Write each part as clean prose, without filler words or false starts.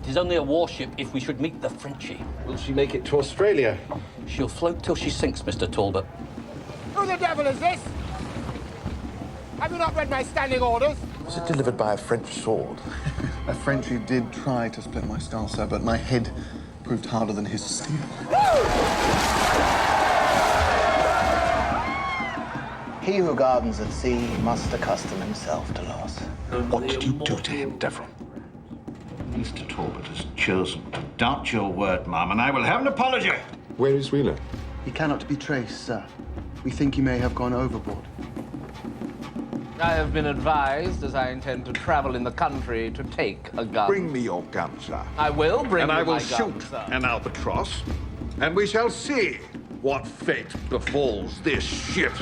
It is only a warship if we should meet the Frenchie. Will she make it to Australia? She'll float till she sinks, Mr. Talbot. Who the devil is this? Have you not read my standing orders? Was it delivered by a French sword? A Frenchie did try to split my skull, sir, but my head proved harder than his steel. He who gardens at sea must accustom himself to loss. What did you do to him, Devil? Mr. Talbot has chosen to doubt your word, ma'am, and I will have an apology. Where is Wheeler? He cannot be traced, sir. We think he may have gone overboard. I have been advised, as I intend to travel in the country, to take a gun. Bring me your gun, sir. I will bring and you I will my gun, shoot sir. an albatross, and we shall see what fate befalls this ship.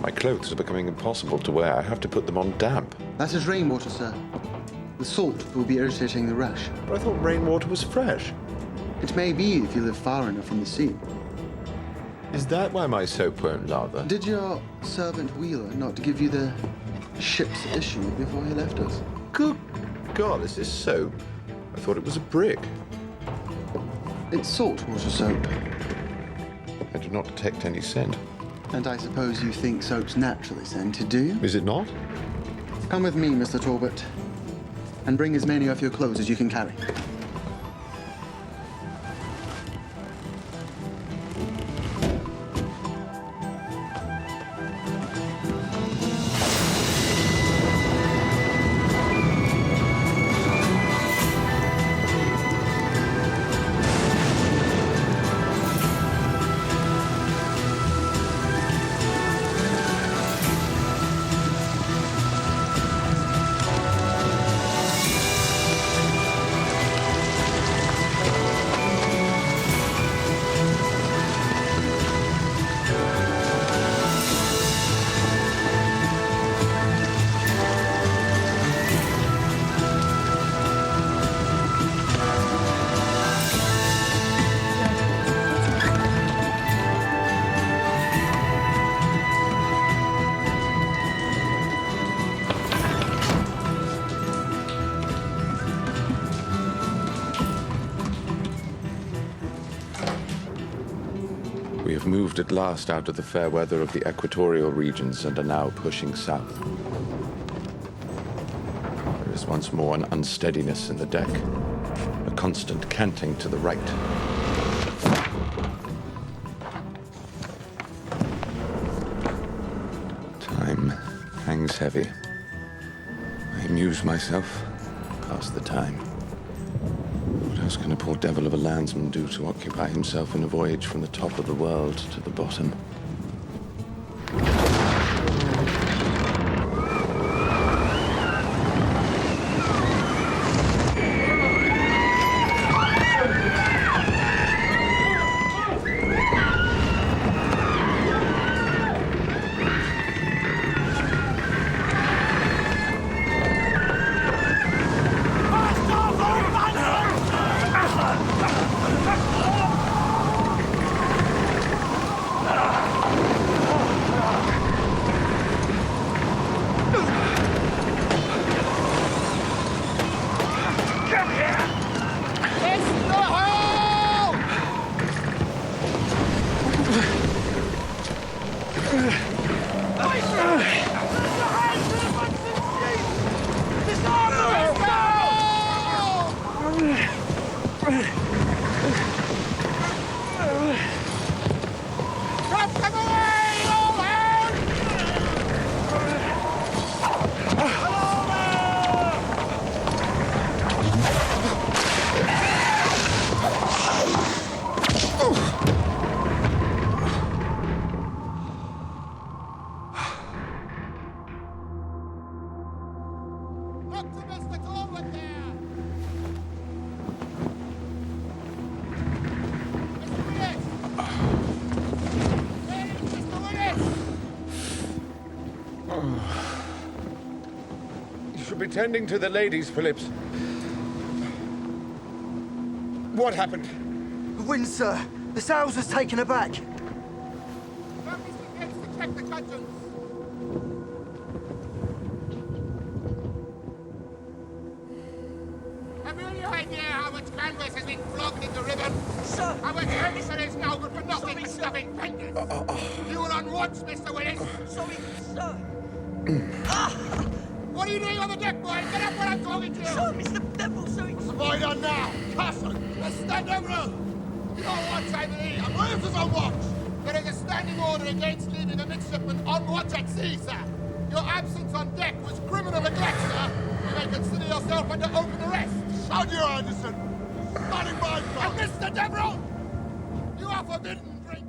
My clothes are becoming impossible to wear. I have to put them on damp. That is rainwater, sir. The salt will be irritating the rash. But I thought rainwater was fresh. It may be if you live far enough from the sea. Is that why my soap won't lather? Did your servant Wheeler not give you the ship's issue before he left us? Good God, is this soap? I thought it was a brick. It's saltwater soap. I do not detect any scent. And I suppose you think soap's naturally scented, do you? Is it not? Come with me, Mr. Talbot, and bring as many of your clothes as you can carry. We have moved at last out of the fair weather of the equatorial regions and are now pushing south. There is once more an unsteadiness in the deck, a constant canting to the right. Time hangs heavy. I amuse myself, pass the time. What else can a poor devil of a landsman do to occupy himself in a voyage from the top of the world to the bottom? Up to Mr. Talbot there! Mr. Willis! Hey, Mr. Willis! You should be tending to the ladies, Phillips. What happened? The wind, sir. The sails was taken aback. Tell Mr. Gibbs to check the cudgeons. Have you any idea how much canvas has been flogged in the river? Sir! How much canvas there is now good for nothing but stuffing fingers? You were on watch, Mr. Willis. Sorry, sir. What are you doing on the deck, boy? Get up when I'm talking to you. Sir, Mr. Devil, sir. Avoid on now. Castle. Mr. Devil. Your watch, I believe. And where is this on watch? There is a standing order against leaving a midshipman on watch at sea, sir. Your absence on deck was criminal neglect, sir. You may consider yourself under open arrest. Shut your Anderson. Standing by, and Mr. Devil, you are forbidden drink.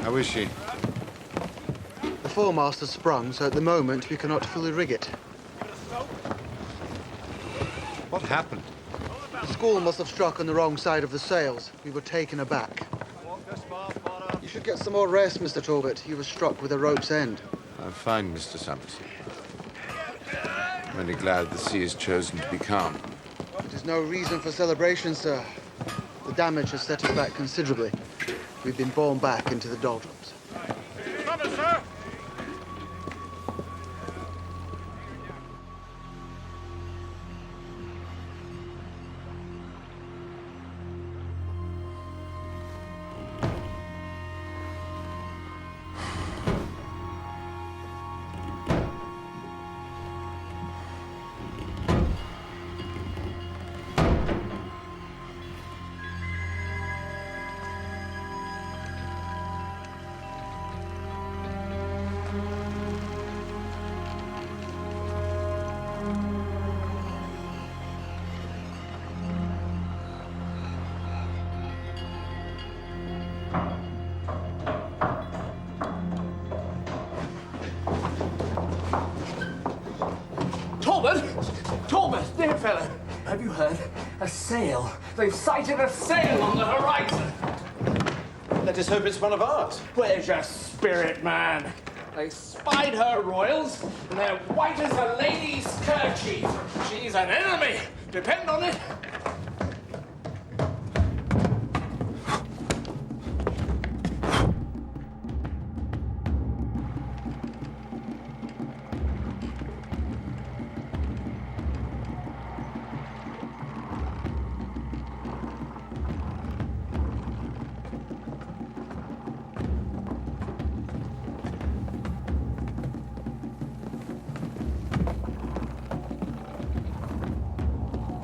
How is she? The foremast has sprung, so at the moment we cannot fully rig it. What happened? The squall must have struck on the wrong side of the sails. We were taken aback. You should get some more rest, Mr. Talbot. You were struck with a rope's end. I'm fine, Mr. Summers. I'm only glad the sea has chosen to be calm. It is no reason for celebration, sir. The damage has set us back considerably. We've been borne back into the doldrums. Cover, sir. Talbot! Talbot, dear fellow, have you heard? A sail. They've sighted a sail on the horizon. Let us hope it's one of ours. Where's your spirit, man? They spied her royals, and they're white as a lady's kerchief. She's an enemy. Depend on it.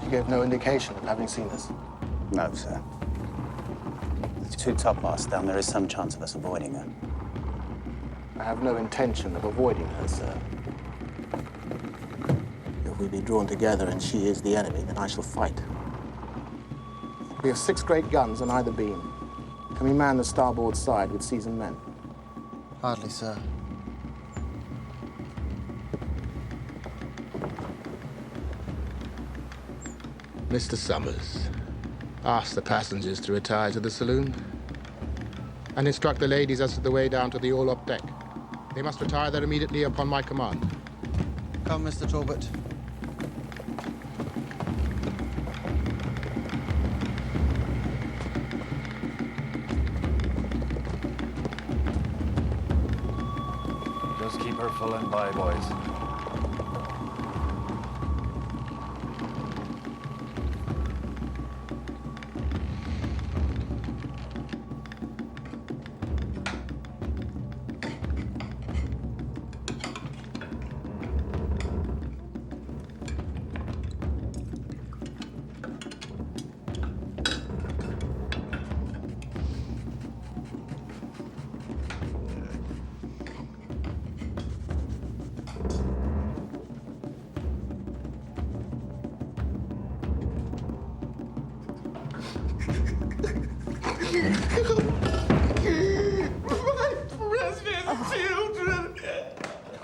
You gave no indication of having seen us? No, sir. With 2 topmasts down, there is some chance of us avoiding her. I have no intention of avoiding her, sir. If we be drawn together and she is the enemy, then I shall fight. We have 6 great guns on either beam. Can we man the starboard side with seasoned men? Hardly, sir. Mr. Summers, ask the passengers to retire to the saloon and instruct the ladies as to the way down to the orlop deck. They must retire there immediately upon my command. Come, Mr. Talbot. Just keep Keep her full and by, boys.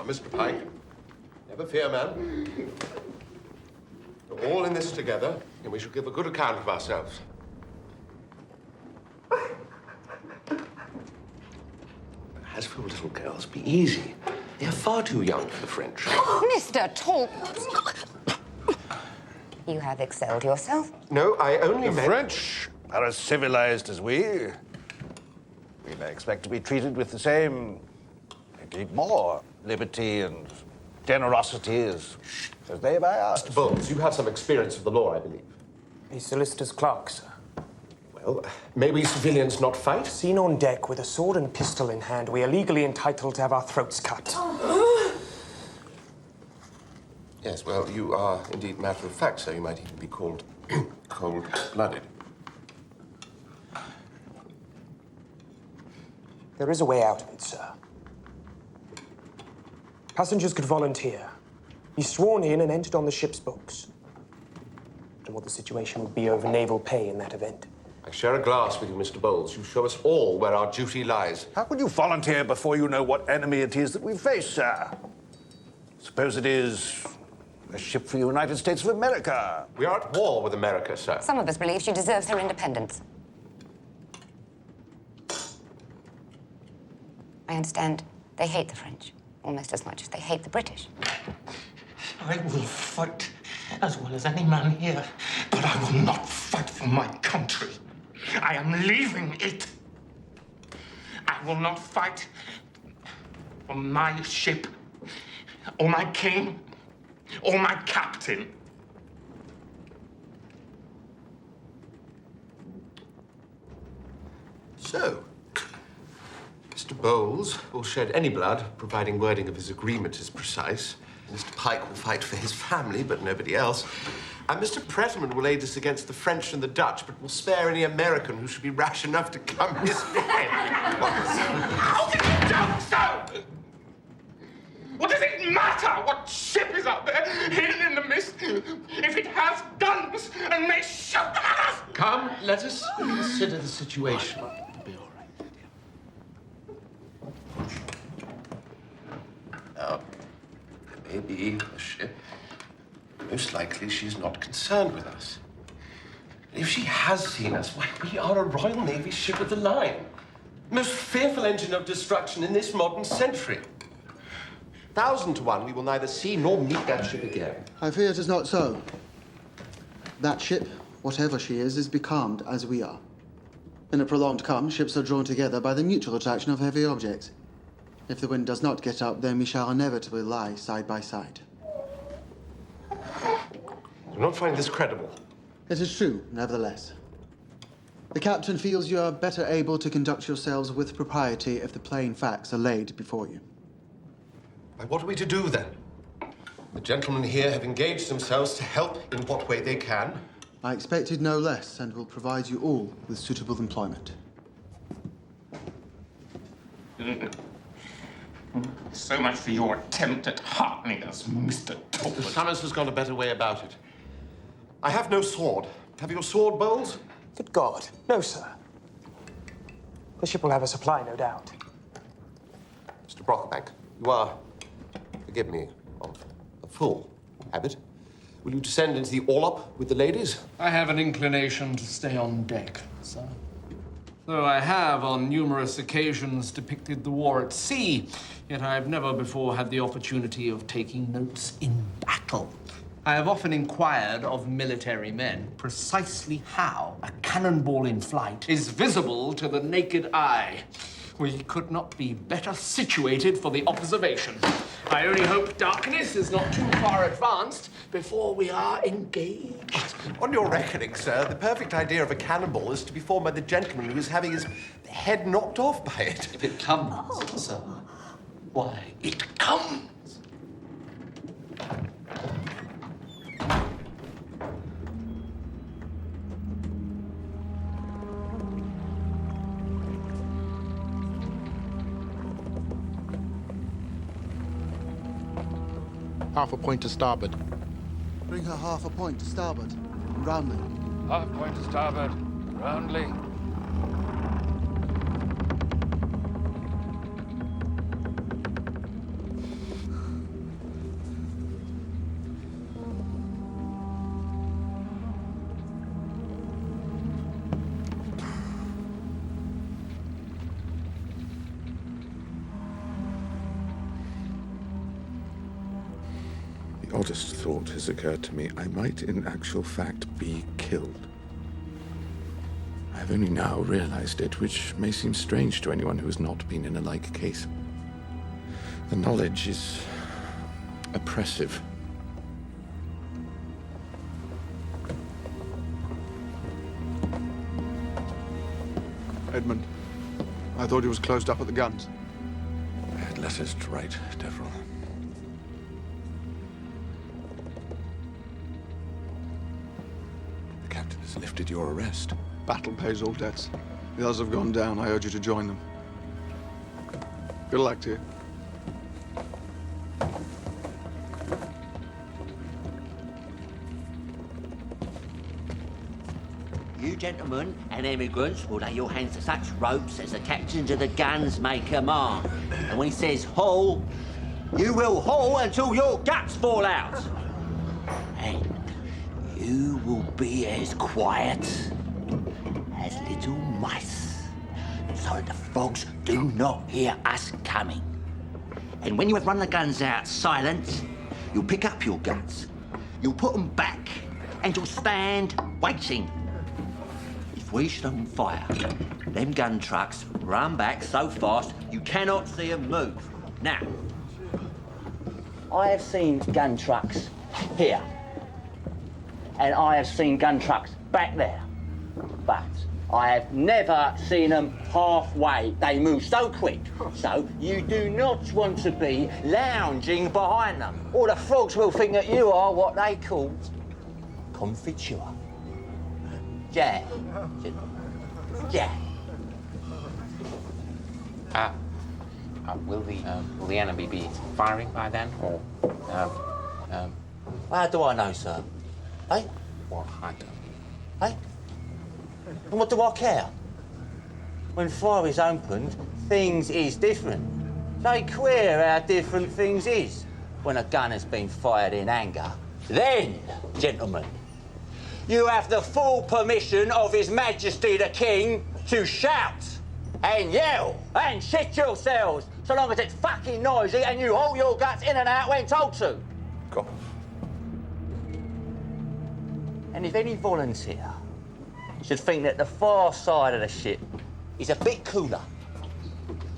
Now, Mr. Pike, never fear, man. We're all in this together, and we shall give a good account of ourselves. As for little girls, be easy. They're far too young for the French. Mr. Talbot! You have excelled yourself. No, I only The meant... French are as civilized as we. We may expect to be treated with the same, indeed more, liberty and generosity as they by us. Mr. Bowles, you have some experience of the law, I believe. A solicitor's clerk, sir. Well, may we civilians not fight? Seen on deck with a sword and pistol in hand, we are legally entitled to have our throats cut. Yes, well, you are indeed matter of fact, so you might even be called cold-blooded. There is a way out of it, sir. Passengers could volunteer, be sworn in and entered on the ship's books. And what the situation would be over naval pay in that event. I share a glass with you, Mr. Bowles. You show us all where our duty lies. How could you volunteer before you know what enemy it is that we face, sir? Suppose it is a ship for the United States of America. We are at war with America, sir. Some of us believe she deserves her independence. I understand they hate the French almost as much as they hate the British. I will fight as well as any man here, but I will not fight for my country. I am leaving it. I will not fight for my ship, or my king, or my captain. So, Mr. Bowles will shed any blood, providing wording of his agreement is precise. Mr. Pike will fight for his family, but nobody else. And Mr. Pretterman will aid us against the French and the Dutch, but will spare any American who should be rash enough to come his way. How can you doubt so? What does it matter what ship is out there, hidden in the mist, if it has guns and may shoot them at us? Come, let us consider the situation. Now, there may be a ship. Most likely she's not concerned with us. If she has seen us, why, we are a Royal Navy ship of the line. The most fearful engine of destruction in this modern century. 1,000 to 1, we will neither see nor meet that ship again. I fear it is not so. That ship, whatever she is becalmed as we are. In a prolonged calm, ships are drawn together by the mutual attraction of heavy objects. If the wind does not get up, then we shall inevitably lie side by side. I do not find this credible. It is true, nevertheless. The captain feels you are better able to conduct yourselves with propriety if the plain facts are laid before you. Why, what are we to do, then? The gentlemen here have engaged themselves to help in what way they can. I expected no less, and will provide you all with suitable employment. So much for your attempt at heartening us, Mr. Talbot. Summers has got a better way about it. I have no sword. Have you a sword, Bowles? Good God, no, sir. The ship will have a supply, no doubt. Mr. Brockbank, you are, forgive me, of a full habit. Will you descend into the orlop with the ladies? I have an inclination to stay on deck, sir. Though I have on numerous occasions depicted the war at sea, yet I have never before had the opportunity of taking notes in battle. I have often inquired of military men precisely how a cannonball in flight is visible to the naked eye. We could not be better situated for the observation. I only hope darkness is not too far advanced before we are engaged. On your reckoning, sir, the perfect idea of a cannonball is to be formed by the gentleman who is having his head knocked off by it. If it comes, sir. Why, it comes. Half a point to starboard. Bring her half a point to starboard. Roundly. Half point to starboard. Roundly. The oddest thought has occurred to me. I might, in actual fact, be killed. I have only now realized it, which may seem strange to anyone who has not been in a like case. The knowledge is oppressive. Edmund, I thought he was closed up at the guns. I had letters to write, Deverell. The captain has lifted your arrest. Battle pays all debts. The others have gone down. I urge you to join them. Good luck to you. You gentlemen and emigrants will lay your hands to such ropes as the captains of the guns may command. And when he says haul, you will haul until your guts fall out. And you will be as quiet as little mice, so that the frogs do not hear us coming. And when you have run the guns out silent, you'll pick up your guns, you'll put them back, and you'll stand waiting. If we should open fire, them gun trucks run back so fast you cannot see them move. Now, I have seen gun trucks here, and I have seen gun trucks back there, but I have never seen them halfway. They move so quick, so you do not want to be lounging behind them, or the frogs will think that you are what they call confiture. Jack. Jack. Will the enemy be firing by then, or How do I know, sir? Eh? well, I don't. Eh? And what do I care? When fire is opened, things is different. It's queer how different things is when a gun has been fired in anger. Then, gentlemen, you have the full permission of His Majesty the King to shout and yell and shit yourselves, so long as it's fucking noisy and you hold your guts in and out when told to. Go on. And if any volunteer should think that the far side of the ship is a bit cooler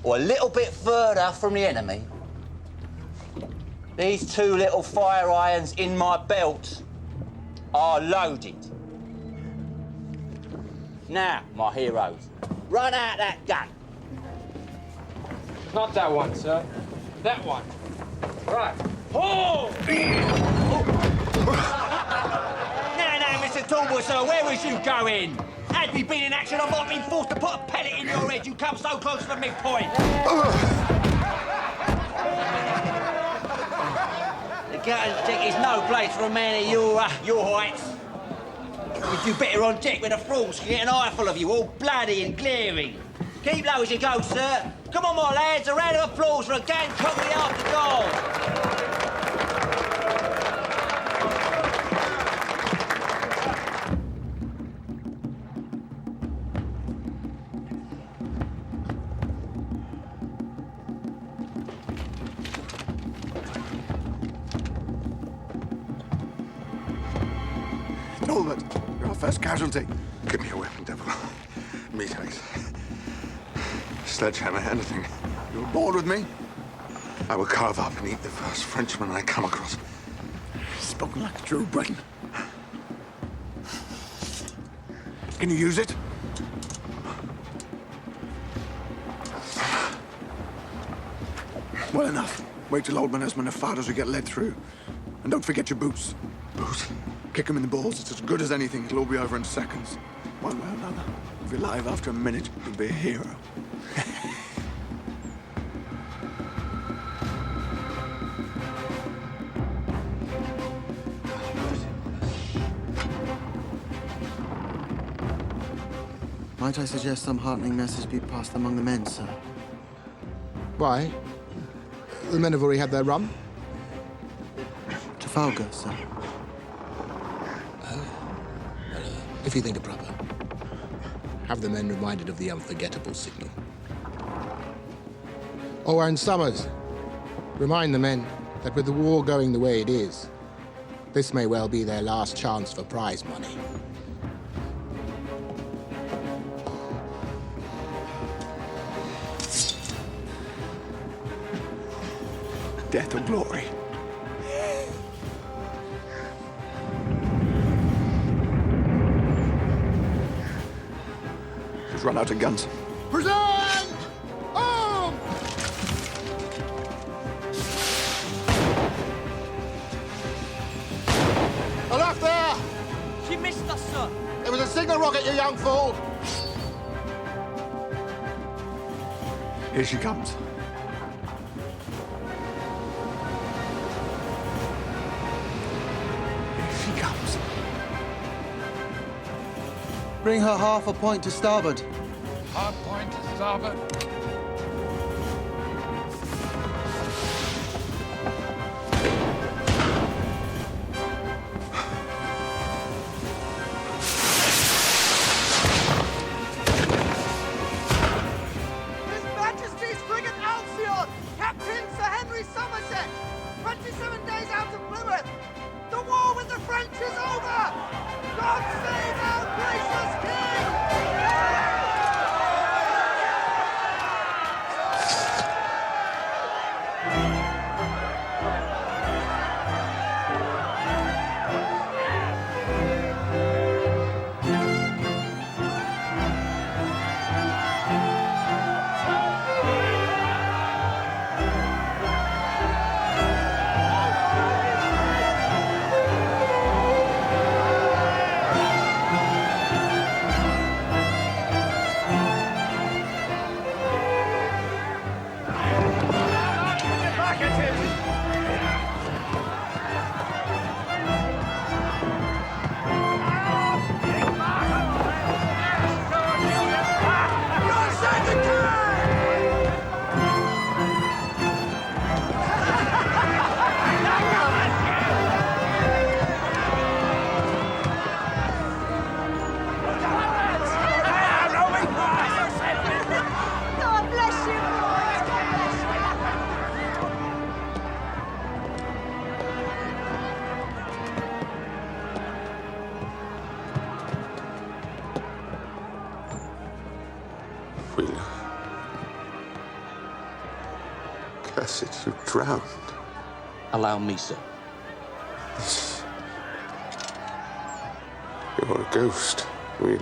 or a little bit further from the enemy, these two little fire irons in my belt are loaded. Now, my heroes, run out that gun. Not that one, sir. That one. Right. Oh! Now, Mr. Talbot, sir, where was you going? Had we been in action, I might have been forced to put a pellet in your head. You come so close to the midpoint. The captain's deck is no place for a man of your height. You'd do better on deck where the frogs can get an eyeful of you, all bloody and glaring. Keep low as you go, sir. Come on, my lads, a round of applause for a gang company after goal. Talbot, you're our first casualty. Give me a weapon, Deverell. Me takes. sledgehammer, anything. You're bored with me? I will carve up and eat the first Frenchman I come across. Spoken like a true Briton. Can you use it? Well enough. Wait till old man Esmond fathers we get led through. And don't forget your boots. Boots? Kick him in the balls. It's as good as anything. It'll all be over in seconds. One way or another. If you're alive after a minute, you'll be a hero. Might I suggest some heartening message be passed among the men, sir? Why? The men have already had their rum? Trafalgar, sir. If you think it proper. Have the men reminded of the unforgettable signal. Oh, and Summers, remind the men that with the war going the way it is, this may well be their last chance for prize money. Death or glory? He's run out of guns. Present! Arm! Aloft there! She missed us, sir. It was a signal rocket, you young fool! Here she comes. Bring her half a point to starboard. Hard point to starboard. His Majesty's frigate Alcyon, Captain Sir Henry Somerset, 27 days out of Plymouth. The war with the French is over. God save our gracious king! God bless you, boys. God bless you. Wheeler. Curse it, you drowned. Allow me, sir. You're a ghost, Wheeler.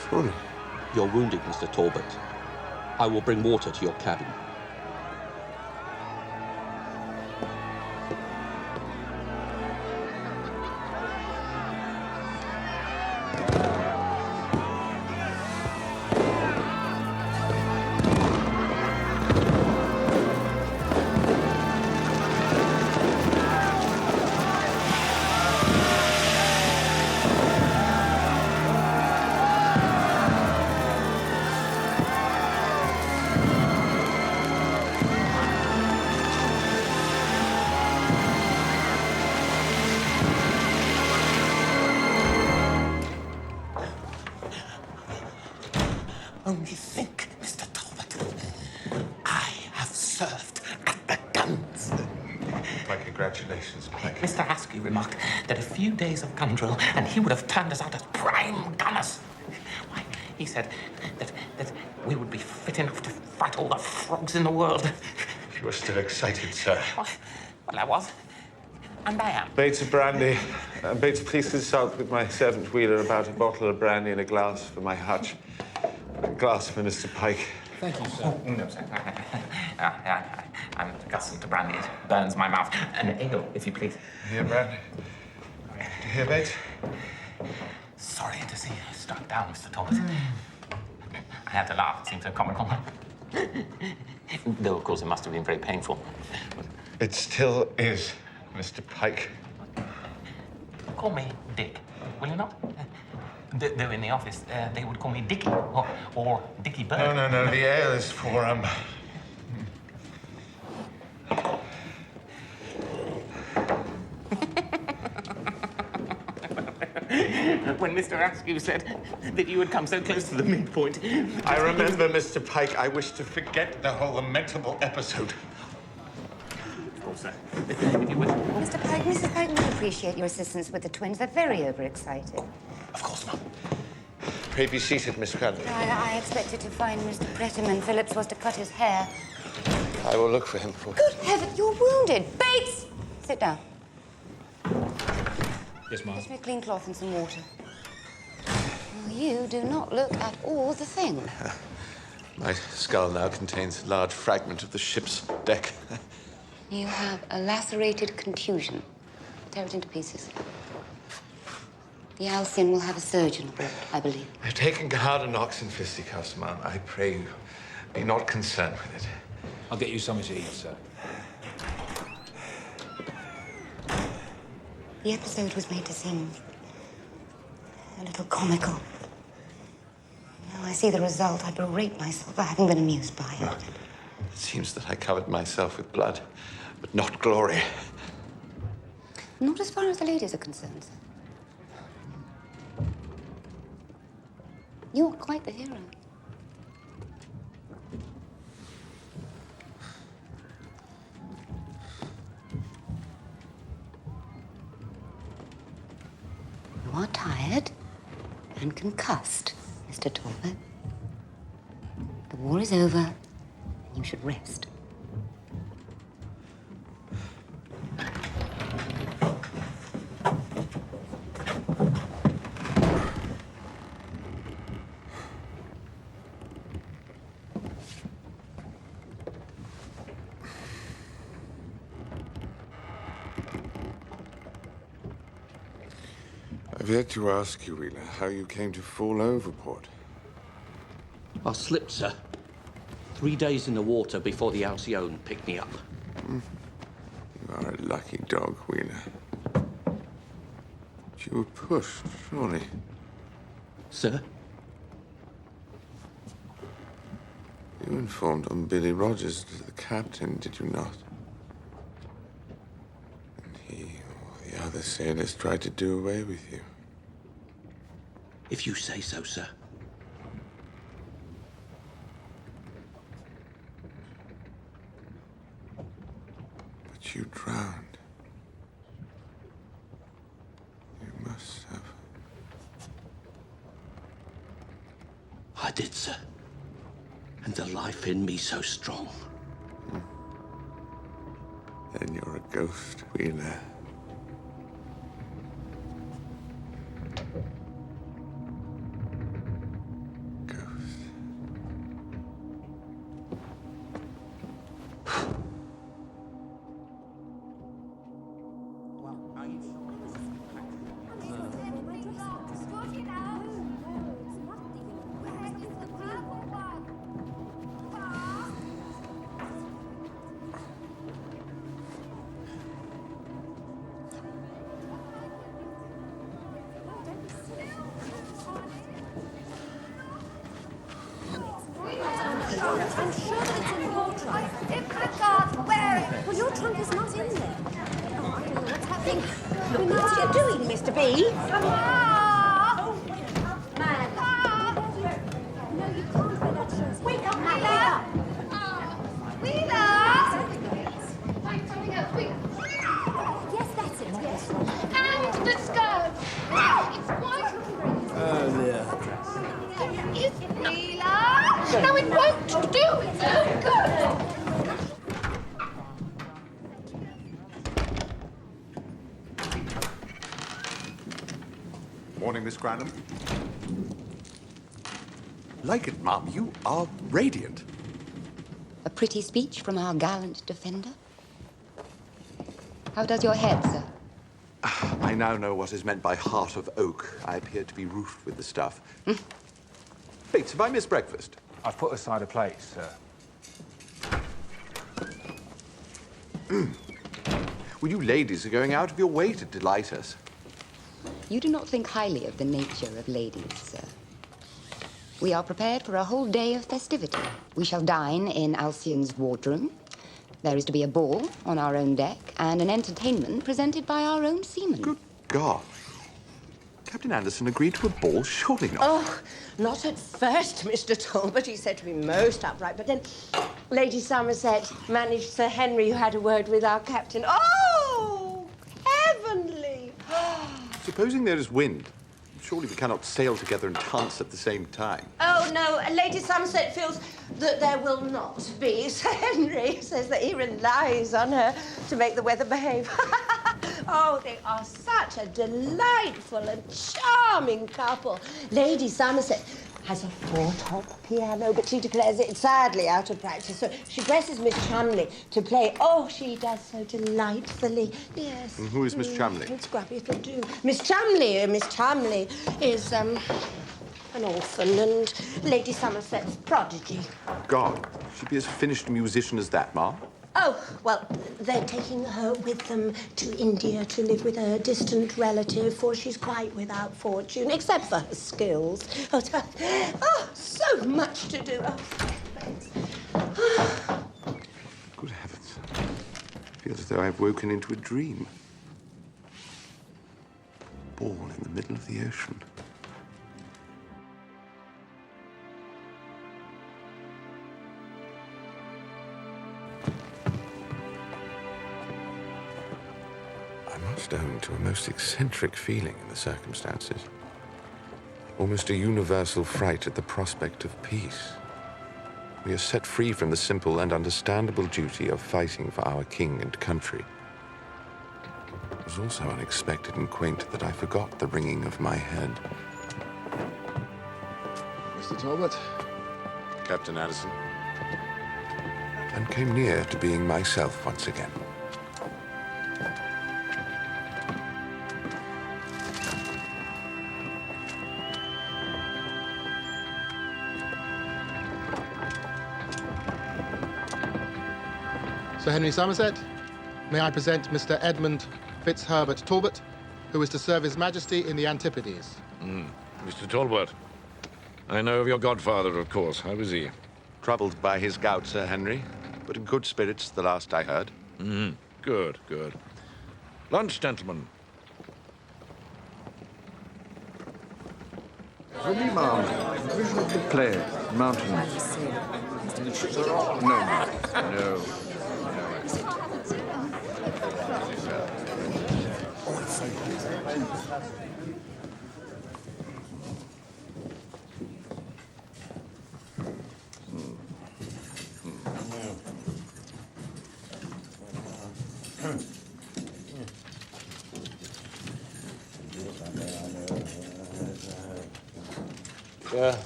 Surely. You're wounded, Mr. Talbot. I will bring water to your cabin. Only think, Mr. Talbot. I have served at the guns. My congratulations, Mike. Mr. Askew remarked that a few days of gun drill and he would have turned us out as prime gunners. Why, he said that we would be fit enough to fight all the frogs in the world. You were still excited, sir. Well, I was. And I am. Bates of brandy. Bates, please consult with my servant Wheeler about a bottle of brandy and a glass for my hutch. A glass for Mr. Pike. Thank you, sir. Oh, no, sir. I'm accustomed to brandy. It burns my mouth. And ale, if you please. Here, brandy. Do you hear, Bates? Sorry to see you struck down, Mr. Talbot. I had to laugh. It seemed so comical. Though, of course, it must have been very painful. It still is, Mr. Pike. Call me Dick, will you not? Though in the office, they would call me Dickie, or Dickie Bird. No, the ale is for, When Mr. Askew said that you had come so close to the midpoint. I remember, Mr. Pike. I wish to forget the whole lamentable episode. Of course, sir. If you would. Mr. Pike, Mrs. Pike will appreciate your assistance with the twins. They're very overexcited. Of course, Mum. Pray be seated, Miss Cranley. I expected to find Mr. Prettyman. Phillips was to cut his hair. I will look for him for... Good heaven, you're wounded. Bates! Sit down. Yes, Mum. Fetch me a clean cloth and some water. Well, you do not look at all the thing. My skull now contains a large fragment of the ship's deck. You have a lacerated contusion. Tear it into pieces. The Alcyon will have a surgeon aboard, I believe. I've taken harder knocks and fisticuffs, Ma'am. I pray you be not concerned with it. I'll get you something to eat, sir. The episode was made to seem a little comical. Now I see the result. I berate myself for having been amused by it. It seems that I covered myself with blood, but not glory. Not as far as the ladies are concerned, sir. You're quite the hero. You are tired and concussed, Mr. Talbot. The war is over, and you should rest. I've yet to ask you, Wheeler, how you came to fall overboard. I slipped, sir. 3 days in the water before the Alcyon picked me up. You are a lucky dog, Wheeler. But you were pushed, surely. Sir? You informed on Billy Rogers to the captain, did you not? And he or the other sailors tried to do away with you. If you say so, sir. But you drowned. You must have. I did, sir. And the life in me so strong. Then you're a ghost, Wheeler. I'm sure that it's in your trunk. If I can't wear it. Well, your trunk is not in there. Oh, I don't know what's happening. Look, what are you doing, Mr. B? Oh, man. No, you can't wear that shirt. Wake up, Wheeler! Wheeler! Yes, that's it, yes. And the skirt. It's quite... Oh, dear. It's Wheeler. No, it's Morning, Miss Granham. Like it, Mum. You are radiant. A pretty speech from our gallant defender. How does your head, sir? I now know what is meant by heart of oak. I appear to be roofed with the stuff. Bates, have I missed breakfast? I've put aside a plate, sir. Well, you ladies are going out of your way to delight us. You do not think highly of the nature of ladies, sir. We are prepared for a whole day of festivity. We shall dine in Alcyon's wardroom. There is to be a ball on our own deck and an entertainment presented by our own seamen. Good God. Captain Anderson agreed to a ball? Surely not. Oh, not at first, Mr. Talbot. He said to be most upright, but then Lady Somerset managed Sir Henry, who had a word with our captain. Oh, heavenly! Supposing there is wind, surely we cannot sail together and dance at the same time. Oh, no, Lady Somerset feels that there will not be. Sir Henry says that he relies on her to make the weather behave. Oh, they are such a delightful and charming couple. Lady Somerset has a four-top piano, but she declares it sadly out of practice. So she presses Miss Chumley to play. Oh, she does so delightfully. Yes. And who is Miss Chumley? It's scrappy, it'll do. Miss Chumley is, an orphan and Lady Somerset's prodigy. God, she'd be as finished a musician as that, Ma. Oh, well, they're taking her with them to India to live with a distant relative, for she's quite without fortune, except for her skills. Oh, so much to do. Oh. Good heavens. I feel as though I've woken into a dream. Ball in the middle of the ocean. I must own to a most eccentric feeling in the circumstances. Almost a universal fright at the prospect of peace. We are set free from the simple and understandable duty of fighting for our king and country. It was also unexpected and quaint that I forgot the ringing of my head. Mr. Talbot? Captain Addison. And came near to being myself once again. Sir Henry Somerset, may I present Mr. Edmund Fitzherbert Talbot, who is to serve His Majesty in the Antipodes. Mr. Talbot, I know of your godfather, of course. How is he? Troubled by his gout, Sir Henry, but in good spirits, the last I heard. Good, good. Lunch, gentlemen. For me, ma'am, vision of the play, mountain. No, ma'am. No.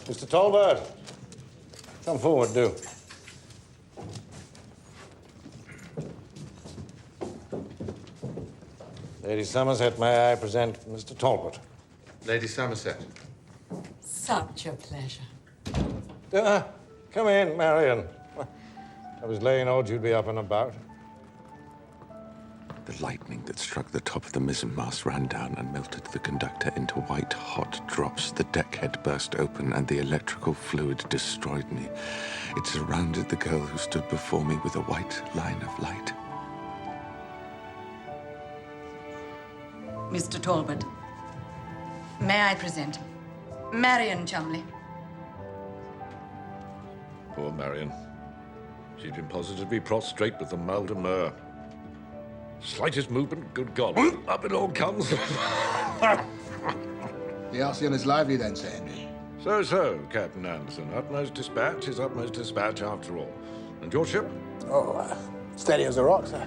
Mr. Talbot, come forward, do. Lady Somerset, may I present Mr. Talbot? Lady Somerset. Such a pleasure. Come in, Marion. I was laying odds you'd be up and about. The lightning that struck the top of the mizzenmast ran down and melted the conductor into white, hot drops. The deckhead burst open and the electrical fluid destroyed me. It surrounded the girl who stood before me with a white line of light. Mr. Talbot, may I present Marion Chumley? Poor Marion. She'd been positively prostrate with the mal de mer. Slightest movement, good God, up it all comes. The Alcyon is lively then, Sir Henry. So, Captain Anderson. Utmost dispatch is utmost dispatch after all. And your ship? Oh, steady as a rock, sir.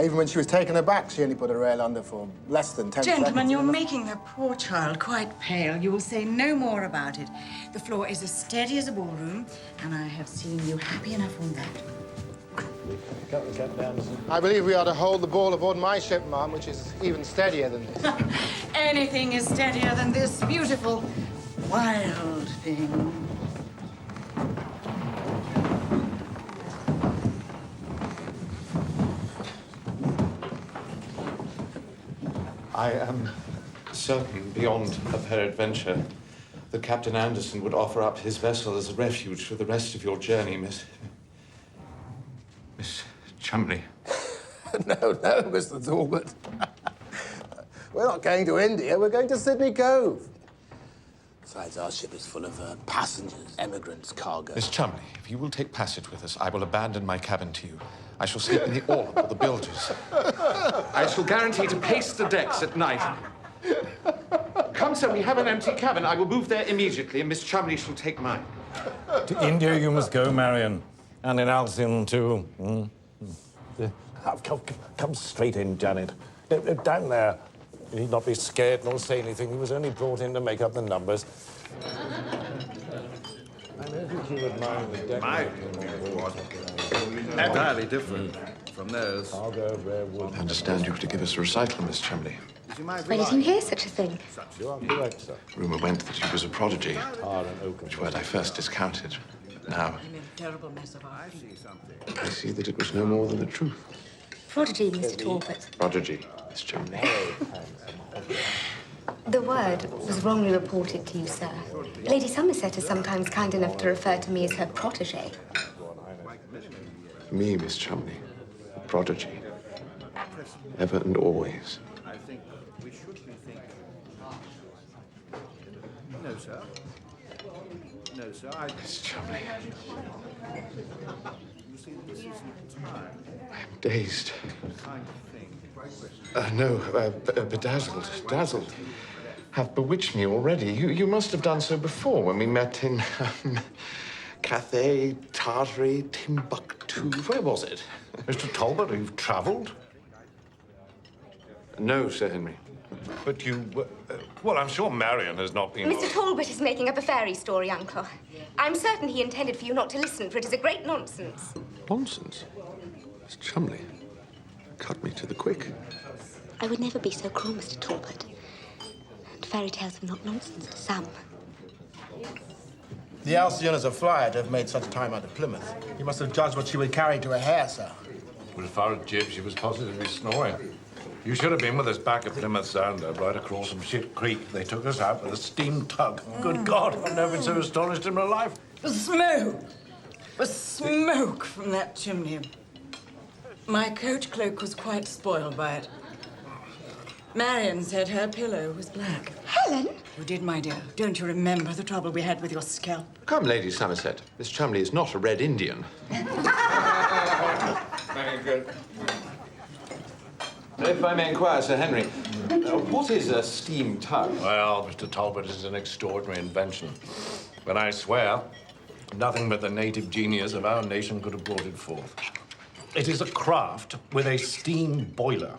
Even when she was taken aback, she only put her rail under for less than 10 seconds. Gentlemen, you're making the poor child quite pale. You will say no more about it. The floor is as steady as a ballroom, and I have seen you happy enough on that. I believe we are to hold the ball aboard my ship, ma'am, which is even steadier than this. Anything is steadier than this beautiful, wild thing. I am certain, beyond a peradventure, that Captain Anderson would offer up his vessel as a refuge for the rest of your journey, Miss Chumley. No, Mr. Talbot. We're not going to India, we're going to Sydney Cove. Besides, our ship is full of passengers, emigrants, cargo. Miss Chumley, if you will take passage with us, I will abandon my cabin to you. I shall sleep in the orb or the bilges. I shall guarantee to pace the decks at night. Come, sir, we have an empty cabin. I will move there immediately, and Miss Chumley shall take mine. To India you must go, Marion. And in Alcyon, too. Come straight in, Janet. Down there. You need not be scared nor say anything. He was only brought in to make up the numbers. I don't think you would mind the deck. Entirely different from those. I understand you were to give us a recital, Miss Chumley. Where did you hear such a thing? You are correct, sir. Rumour went that she was a prodigy, which word I first discounted. Now, I made a terrible mess of our I see that it was no more than the truth. Prodigy, Mr. Talbot. Prodigy, Miss Chumley. The word was wrongly reported to you, sir. Lady Somerset is sometimes kind enough to refer to me as her protégé. Me, Miss Chumley. Prodigy. Ever and always. I think we should rethink. No, sir. No, sir. Miss Chumley. You see, this isn't the time. I'm dazed. Kind of thing. Bedazzled. Dazzled. Have bewitched me already. You must have done so before when we met in Cathay, Tartary, Timbuktu. Where was it? Mr. Talbot, you've travelled? No, Sir Henry. But you... well, I'm sure Marion has not been... Mr. Talbot is making up a fairy story, Uncle. I'm certain he intended for you not to listen, for it is a great nonsense. Nonsense? Miss Chumley, cut me to the quick. I would never be so cruel, Mr. Talbot. And fairy tales are not nonsense to some. The Alcyon is a flyer to have made such time out of Plymouth. You must have judged what she would carry to a hair, sir. Well, as far as jib, she was positively snoring. You should have been with us back at Plymouth Sound, right across from Ship Creek. They took us out with a steam tug. Good God, I've never been so astonished in my life. The smoke! The smoke from that chimney. My coat cloak was quite spoiled by it. Marion said her pillow was black. Helen? You did, my dear. Don't you remember the trouble we had with your scalp? Come, Lady Somerset. Miss Chumley is not a Red Indian. Very good. If I may inquire, Sir Henry, what is a steam tug? Well, Mr. Talbot, is an extraordinary invention. But I swear, nothing but the native genius of our nation could have brought it forth. It is a craft with a steam boiler,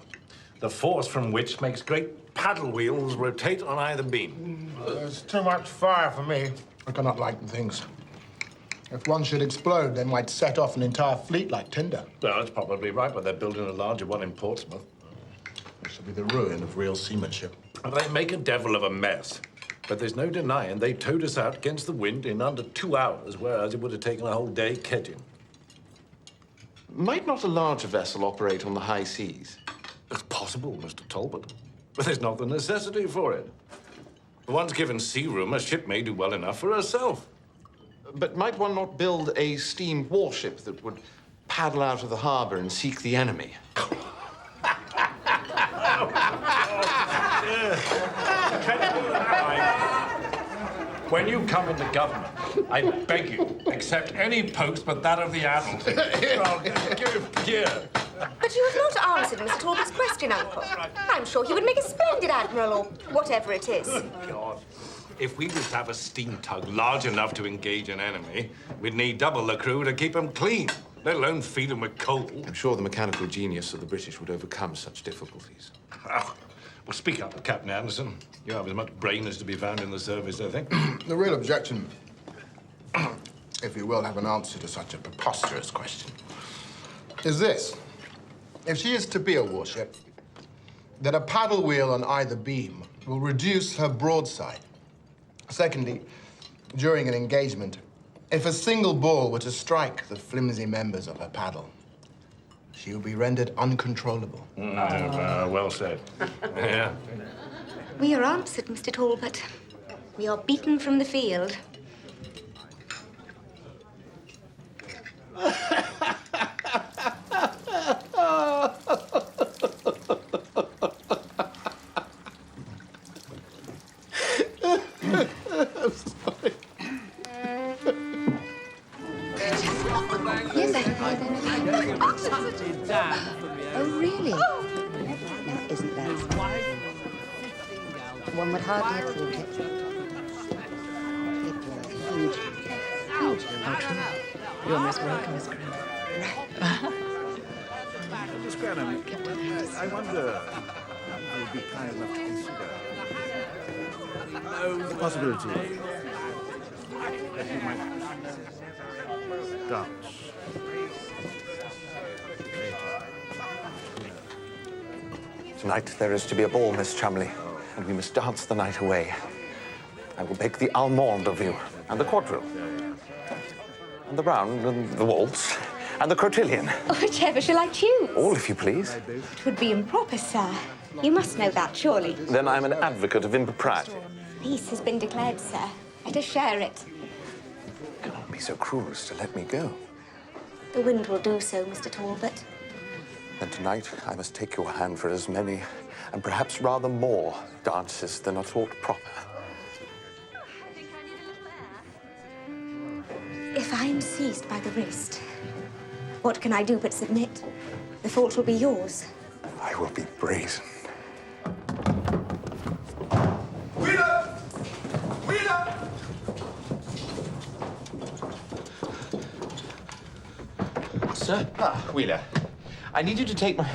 the force from which makes great paddle wheels rotate on either beam. There's too much fire for me. I cannot lighten things. If one should explode, they might set off an entire fleet like tinder. Well, that's probably right, but they're building a larger one in Portsmouth. This will be the ruin of real seamanship. They make a devil of a mess. But there's no denying they towed us out against the wind in under 2 hours, whereas it would have taken a whole day catching. Might not a larger vessel operate on the high seas? It's possible, Mr. Talbot. But there's not the necessity for it. Once given sea room, a ship may do well enough for herself. But might one not build a steam warship that would paddle out of the harbor and seek the enemy? When you come into government, I beg you, accept any post but that of the admiral. Here. But you have not answered Mr. Talbot's question, Uncle. I'm sure he would make a splendid admiral, or whatever it is. God. If we was to have a steam tug large enough to engage an enemy, we'd need double the crew to keep them clean. let alone feed them with coal. I'm sure the mechanical genius of the British would overcome such difficulties. Oh, well, speak up, Captain Anderson. You have as much brain as to be found in the service, I think. The real objection, if you will have an answer to such a preposterous question, is this. If she is to be a warship, then a paddle wheel on either beam will reduce her broadside. Secondly, during an engagement, if a single ball were to strike the flimsy members of her paddle, she would be rendered uncontrollable. Well said. Yeah. We are answered, Mr. Talbot. We are beaten from the field. I'm sorry. Yes, I can hear them. Oh, really? Now, isn't that something? One would hardly have thought it. It was hugely true. You're most welcome, Miss Graham. Miss Granham, I wonder if you'd be kind enough to consider the possibility that you might dance Tonight there is to be a ball, Miss Chumley, and we must dance the night away. I will make the allemande of you, and the quadrille, and the round, and the waltz, and the cotillion. Whichever shall I choose? All, if you please. It would be improper, sir. You must know that, surely. Then I'm an advocate of impropriety. Peace has been declared, sir. Let us share it. You cannot be so cruel as to let me go. The wind will do so, Mr. Talbot. Then tonight I must take your hand for as many, and perhaps rather more, dances than are thought proper. If I am seized by the wrist, what can I do but submit? The fault will be yours. I will be brazen. Wheeler! Wheeler! Sir? Ah, Wheeler. I need you to take my...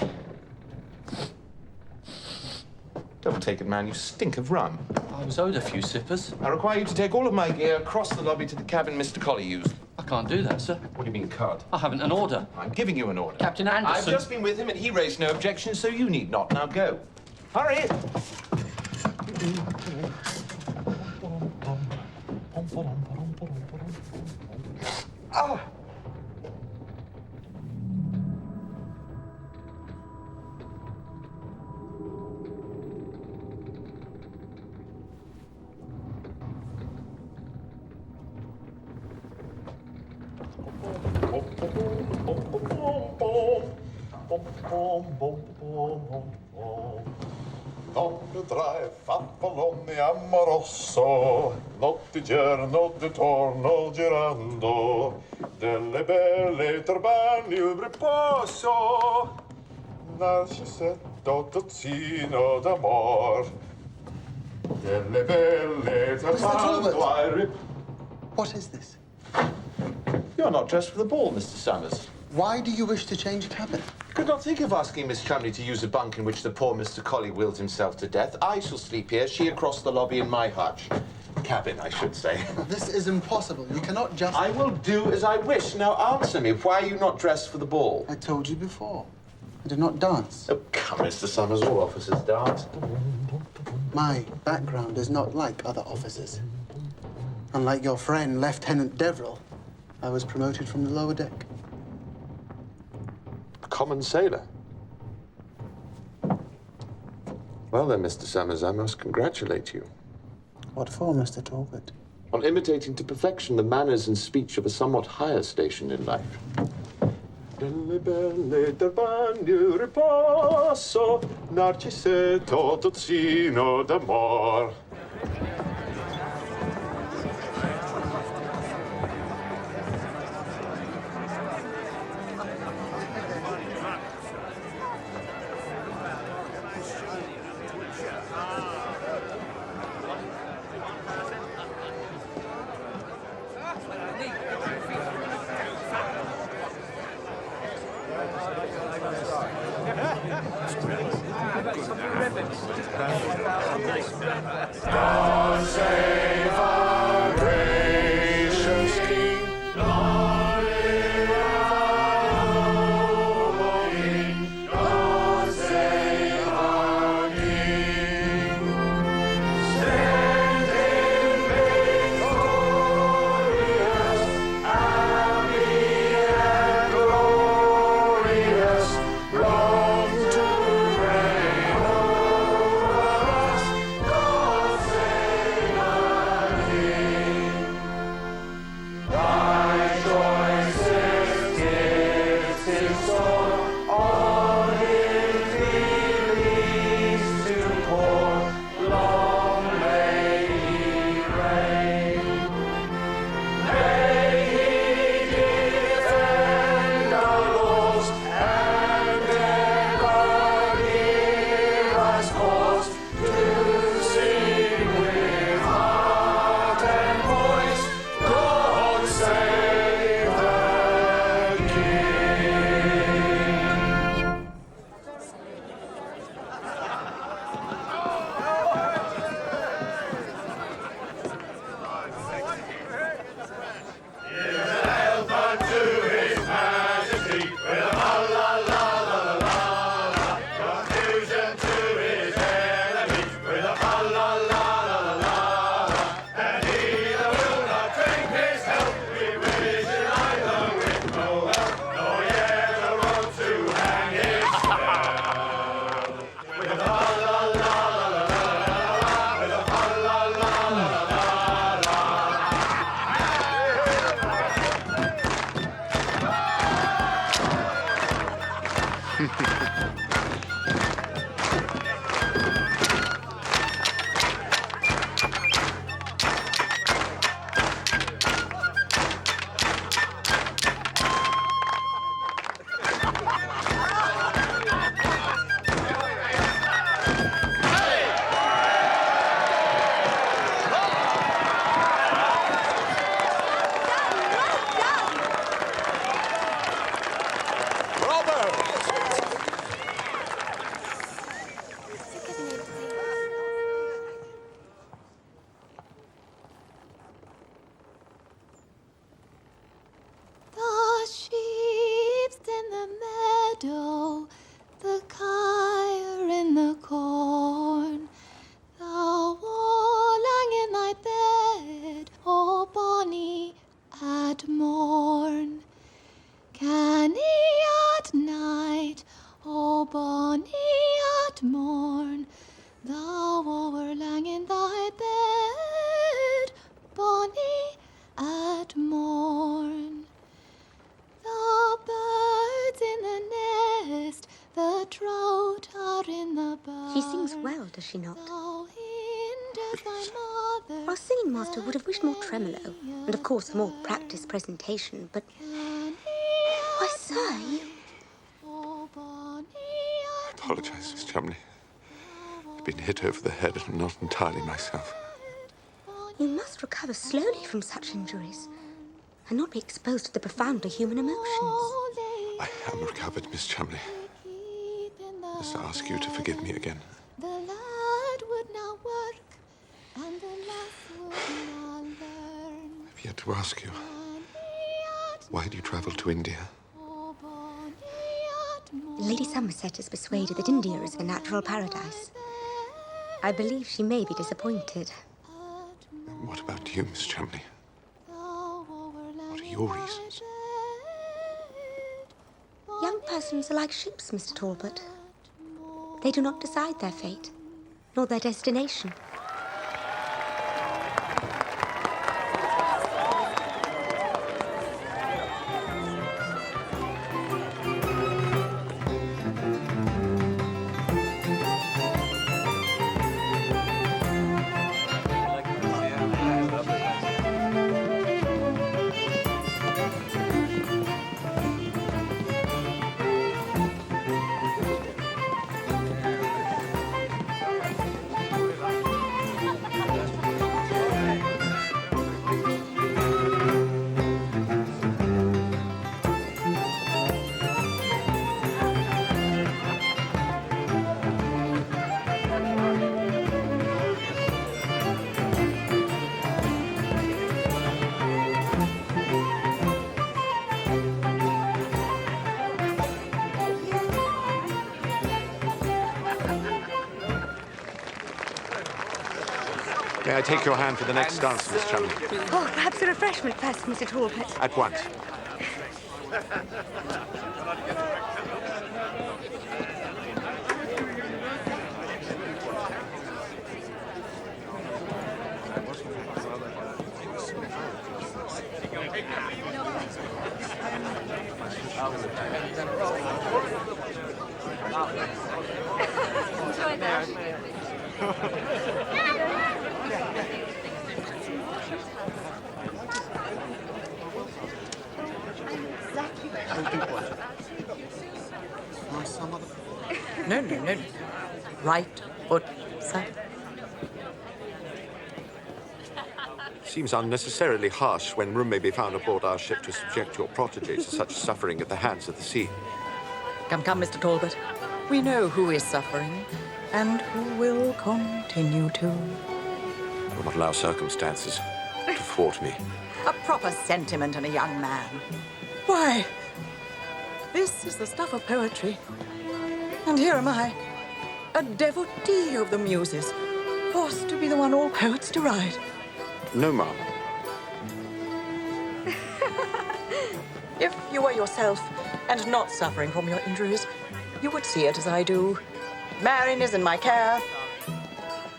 Don't take it, man. You stink of rum. I was owed a few sippers. I require you to take all of my gear across the lobby to the cabin Mr. Colley used. I can't do that, sir. What do you mean, can't? I haven't an order. I'm giving you an order. Captain Anderson. I've just been with him and he raised no objection, so you need not. Now go. Hurry! Ah! Notte tra Fappoloni amoroso, notte giorno di torno girando, delle belle turbani un riposo, narcisetto tozzino d'amor, delle belle turbani. What is this? You're not dressed for the ball, Mr. Summers. Why do you wish to change cabin? Could not think of asking Miss Chumley to use a bunk in which the poor Mr. Colley willed himself to death. I shall sleep here, she across the lobby in my hutch. Cabin, I should say. This is impossible. You cannot just... I will do as I wish. Now answer me. Why are you not dressed for the ball? I told you before. I do not dance. Oh, come, Mr. Summers. All officers dance. My background is not like other officers. Unlike your friend, Lieutenant Deverell, I was promoted from the lower deck. Common sailor. Well then, Mr. Summers, I must congratulate you. What for, Mr. Talbot? On imitating to perfection the manners and speech of a somewhat higher station in life. Delle belle turbani riposo, narcisetto tozzino d'amor. God save our gracious King. Long live our noble King. God save our King. Stand in victorious, happy and glorious, long to reign over us. God save our King. Thy choicest gifts in store, all in thee pleased to pour. Long may he reign. May he defend our laws and ever give us cause to sing with heart and voice. God save the King. Health unto His Majesty with a la la la la la la. Confusion to His enemies with a la la la la la. And he that will not drink His health, we wish him either with no health, nor yet a road to hang his spell. With a la la la la la la, with a la la la la la la. The sheep's in the meadow, the kye in the corn. Thou lying in thy bed, O bonny, at morn. Canny at night, O bonny at morn. Thou were lying in thy bed, bonny at morn. The birds in the nest, the trout are in the barn. She sings well, does she not? Thou hindered thy mother. Our singing master would have wished more tremolo, and of course a more practiced presentation, but... Why, sir, you... I apologize, Miss Chumley. I've been hit over the head and not entirely myself. You must recover slowly from such injuries, and not be exposed to the profounder human emotions. I am recovered, Miss Chumley. I must ask you to forgive me again. The lad would now work, and the lass would now learn. I've yet to ask you, why do you travel to India? Lady Somerset is persuaded that India is her natural paradise. I believe she may be disappointed. What about you, Miss Chumley? What are your reasons? Young persons are like ships, Mr. Talbot. They do not decide their fate, nor their destination. May I take your hand for the next dance, Miss Chumley? Oh, perhaps a refreshment first, Mr. Talbot. At once. Enjoy that. No. Right foot, sir. Seems unnecessarily harsh when room may be found aboard our ship to subject your protege to such suffering at the hands of the sea. Come, Mr. Talbot. We know who is suffering and who will continue to. I will not allow circumstances to thwart me. A proper sentiment in a young man. Why, this is the stuff of poetry. And here am I, a devotee of the muses, forced to be the one all poets deride. No, ma'am. If you were yourself and not suffering from your injuries, you would see it as I do. Marion is in my care.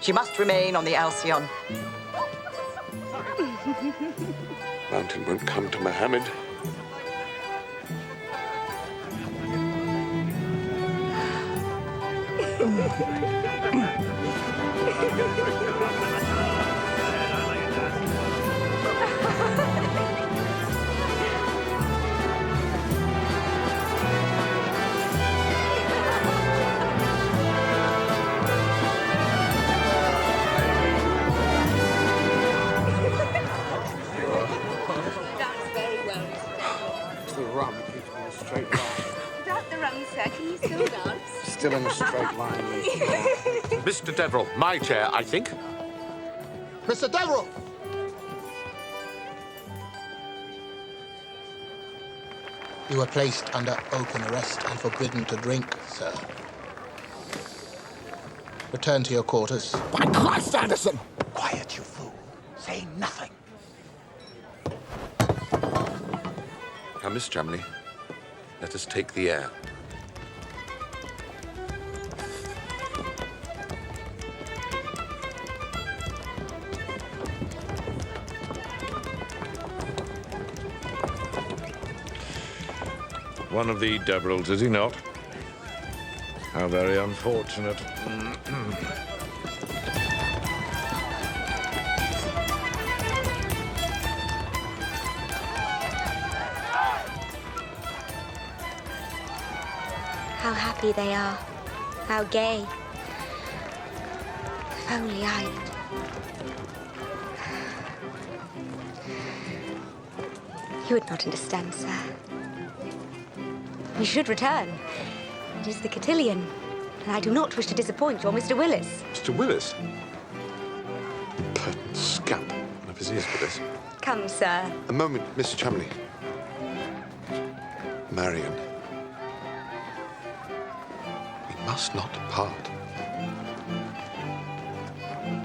She must remain on the Alcyon. Mountain won't come to Mohammed. The rum keeps me in a straight line. Without the rum, sir, can you still dance? Still in a straight line. Mr. Deverell, my chair, I think. Mr. Deverell! You were placed under open arrest and forbidden to drink, sir. Return to your quarters. By Christ, Anderson! Quiet, you fool. Say nothing. Now, Miss Chumley, let us take the air. One of the Deverells, is he not? How very unfortunate. How happy they are. How gay. If only I... You would not understand, sir. We should return. It is the cotillion, and I do not wish to disappoint your Mr. Willis. Mr. Willis? Pertinent scamp. One of his ears for this. Come, sir. A moment, Mr. Chumley. Marion. We must not part.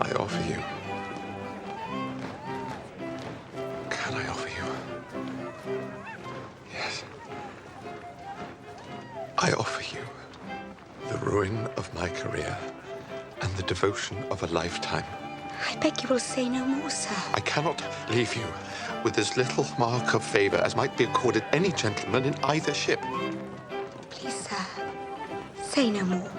I offer you. Can I offer you? Yes. I offer you the ruin of my career and the devotion of a lifetime. I beg you will say no more, sir. I cannot leave you with as little mark of favor as might be accorded any gentleman in either ship. Please, sir, say no more.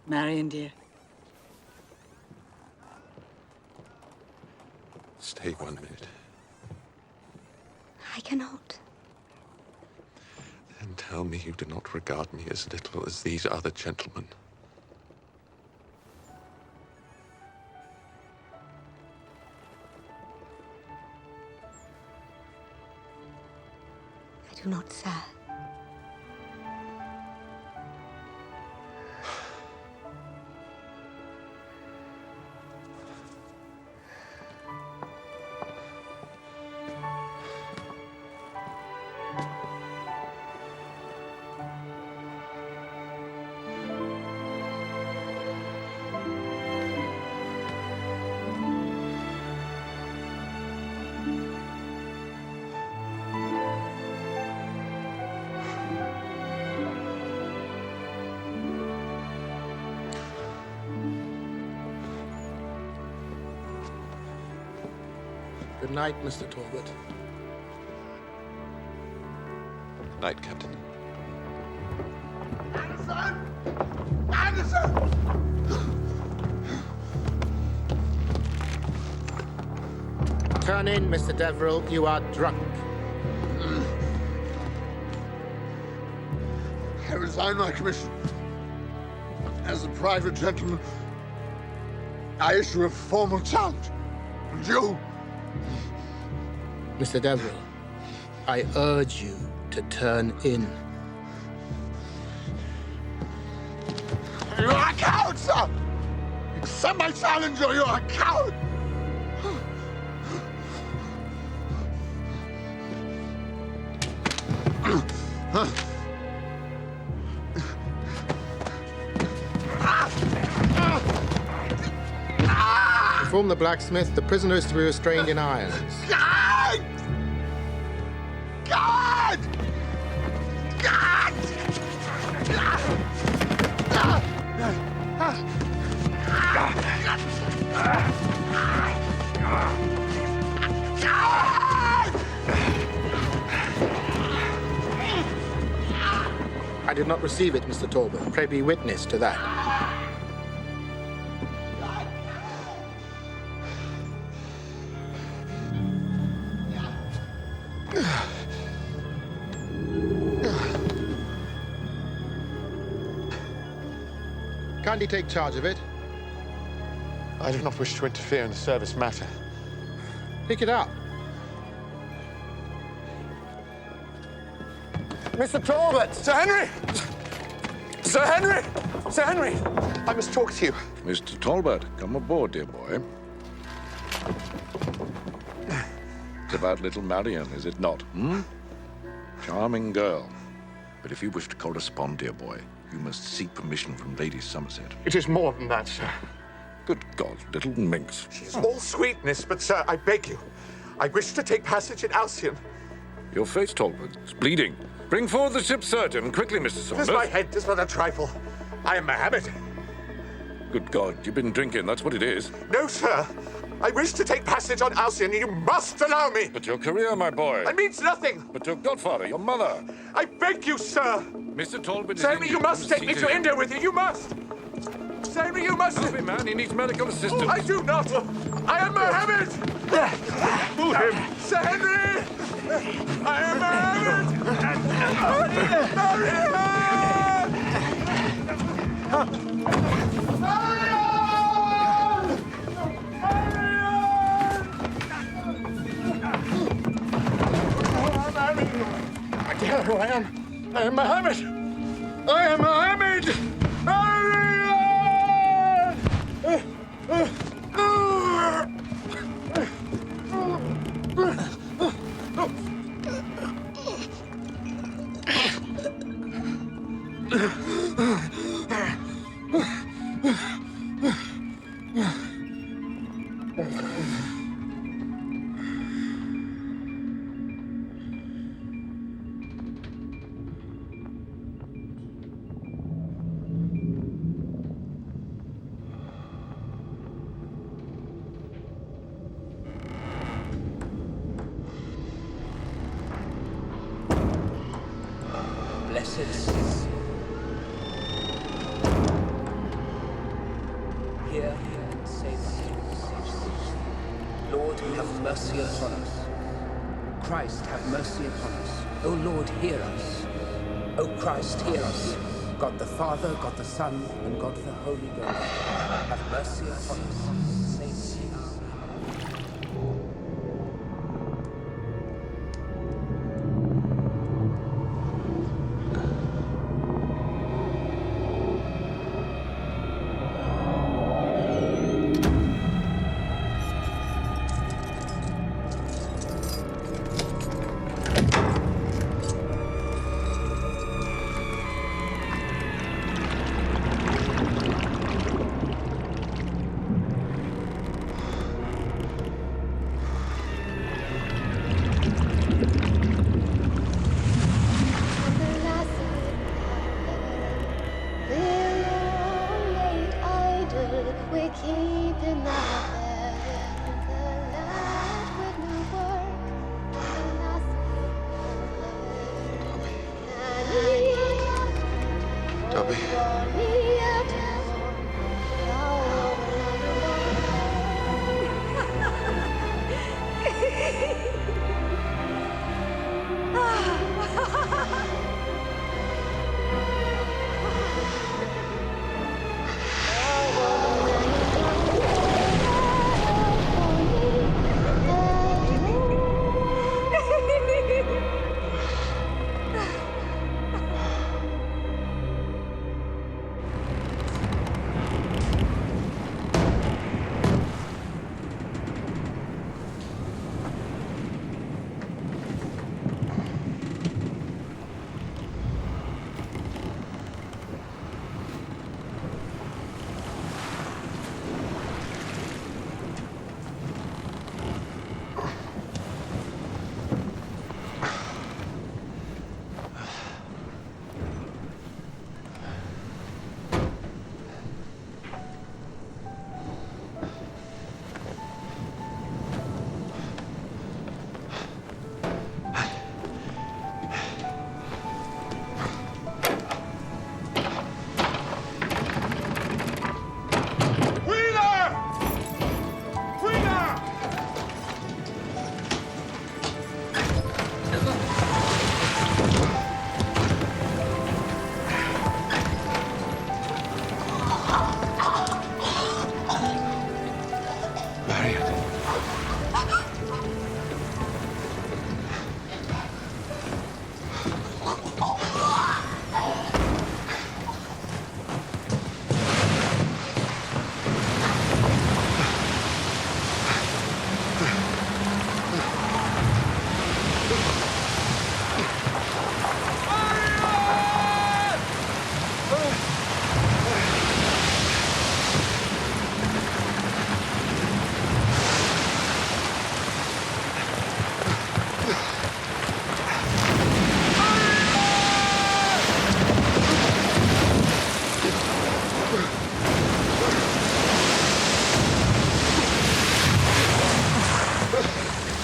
Marion, dear. Stay 1 minute. I cannot. And tell me you do not regard me as little as these other gentlemen. I do not, sir. Good night, Mr. Talbot. Good night, Captain. Anderson! Turn in, Mr. Deverill. You are drunk. I resign my commission. As a private gentleman, I issue a formal challenge. And you... Mr. Deverill, I urge you to turn in. You're a coward, sir! Accept my challenge or you're a coward! Inform the blacksmith the prisoner is to be restrained in irons. God! God! God! I did not receive it, Mr. Talbot. Pray be witness to that. Kindly take charge of it. I do not wish to interfere in a service matter. Pick it up. Mr. Talbot! Sir Henry! Sir Henry! Sir Henry! I must talk to you. Mr. Talbot, come aboard, dear boy. It's about little Marion, is it not? Charming girl. But if you wish to correspond, dear boy, you must seek permission from Lady Somerset. It is more than that, sir. Good God, little minx. She's all sweetness, but, sir, I beg you, I wish to take passage in Alcyon. Your face, Talbot, is bleeding. Bring forward the ship's surgeon, quickly, Mr. Saunders. Tis my head, 'tis but a trifle. I am Mohammed. Good God, you've been drinking, that's what it is. No, sir. I wish to take passage on Alcyon, and you must allow me. But your career, my boy. It means nothing. But your godfather, your mother. I beg you, sir. Mr. Talbot is Sir Henry, injured. you must take me to India with you. You must. Sir Henry, you must. Help him, man. He needs medical assistance. I do not. I am Mohammed. Move him. Sir Henry. I am I tell you who I am. I am Mohammed. I am Mohammed. have mercy upon us. Christ, have mercy upon us. O Lord, hear us. O Christ, hear us. God the Father, God the Son, and God the Holy Ghost, have mercy upon us. Save us.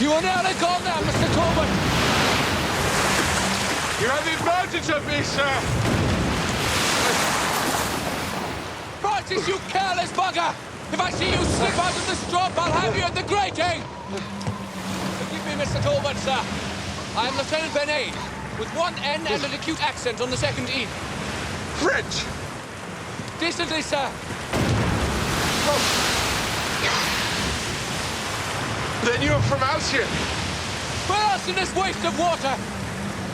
You are nearly gone now, Mr. Corbin. You have the advantage of me, sir. Francis, you careless bugger! If I see you slip out of the strop, I'll have you at the grating! Forgive me, Mr. Corbin, sir. I am Lieutenant Benet, with one N and an acute accent on the second E. French! Decently, sir. Then you are from Alcyon. Where else in this waste of water?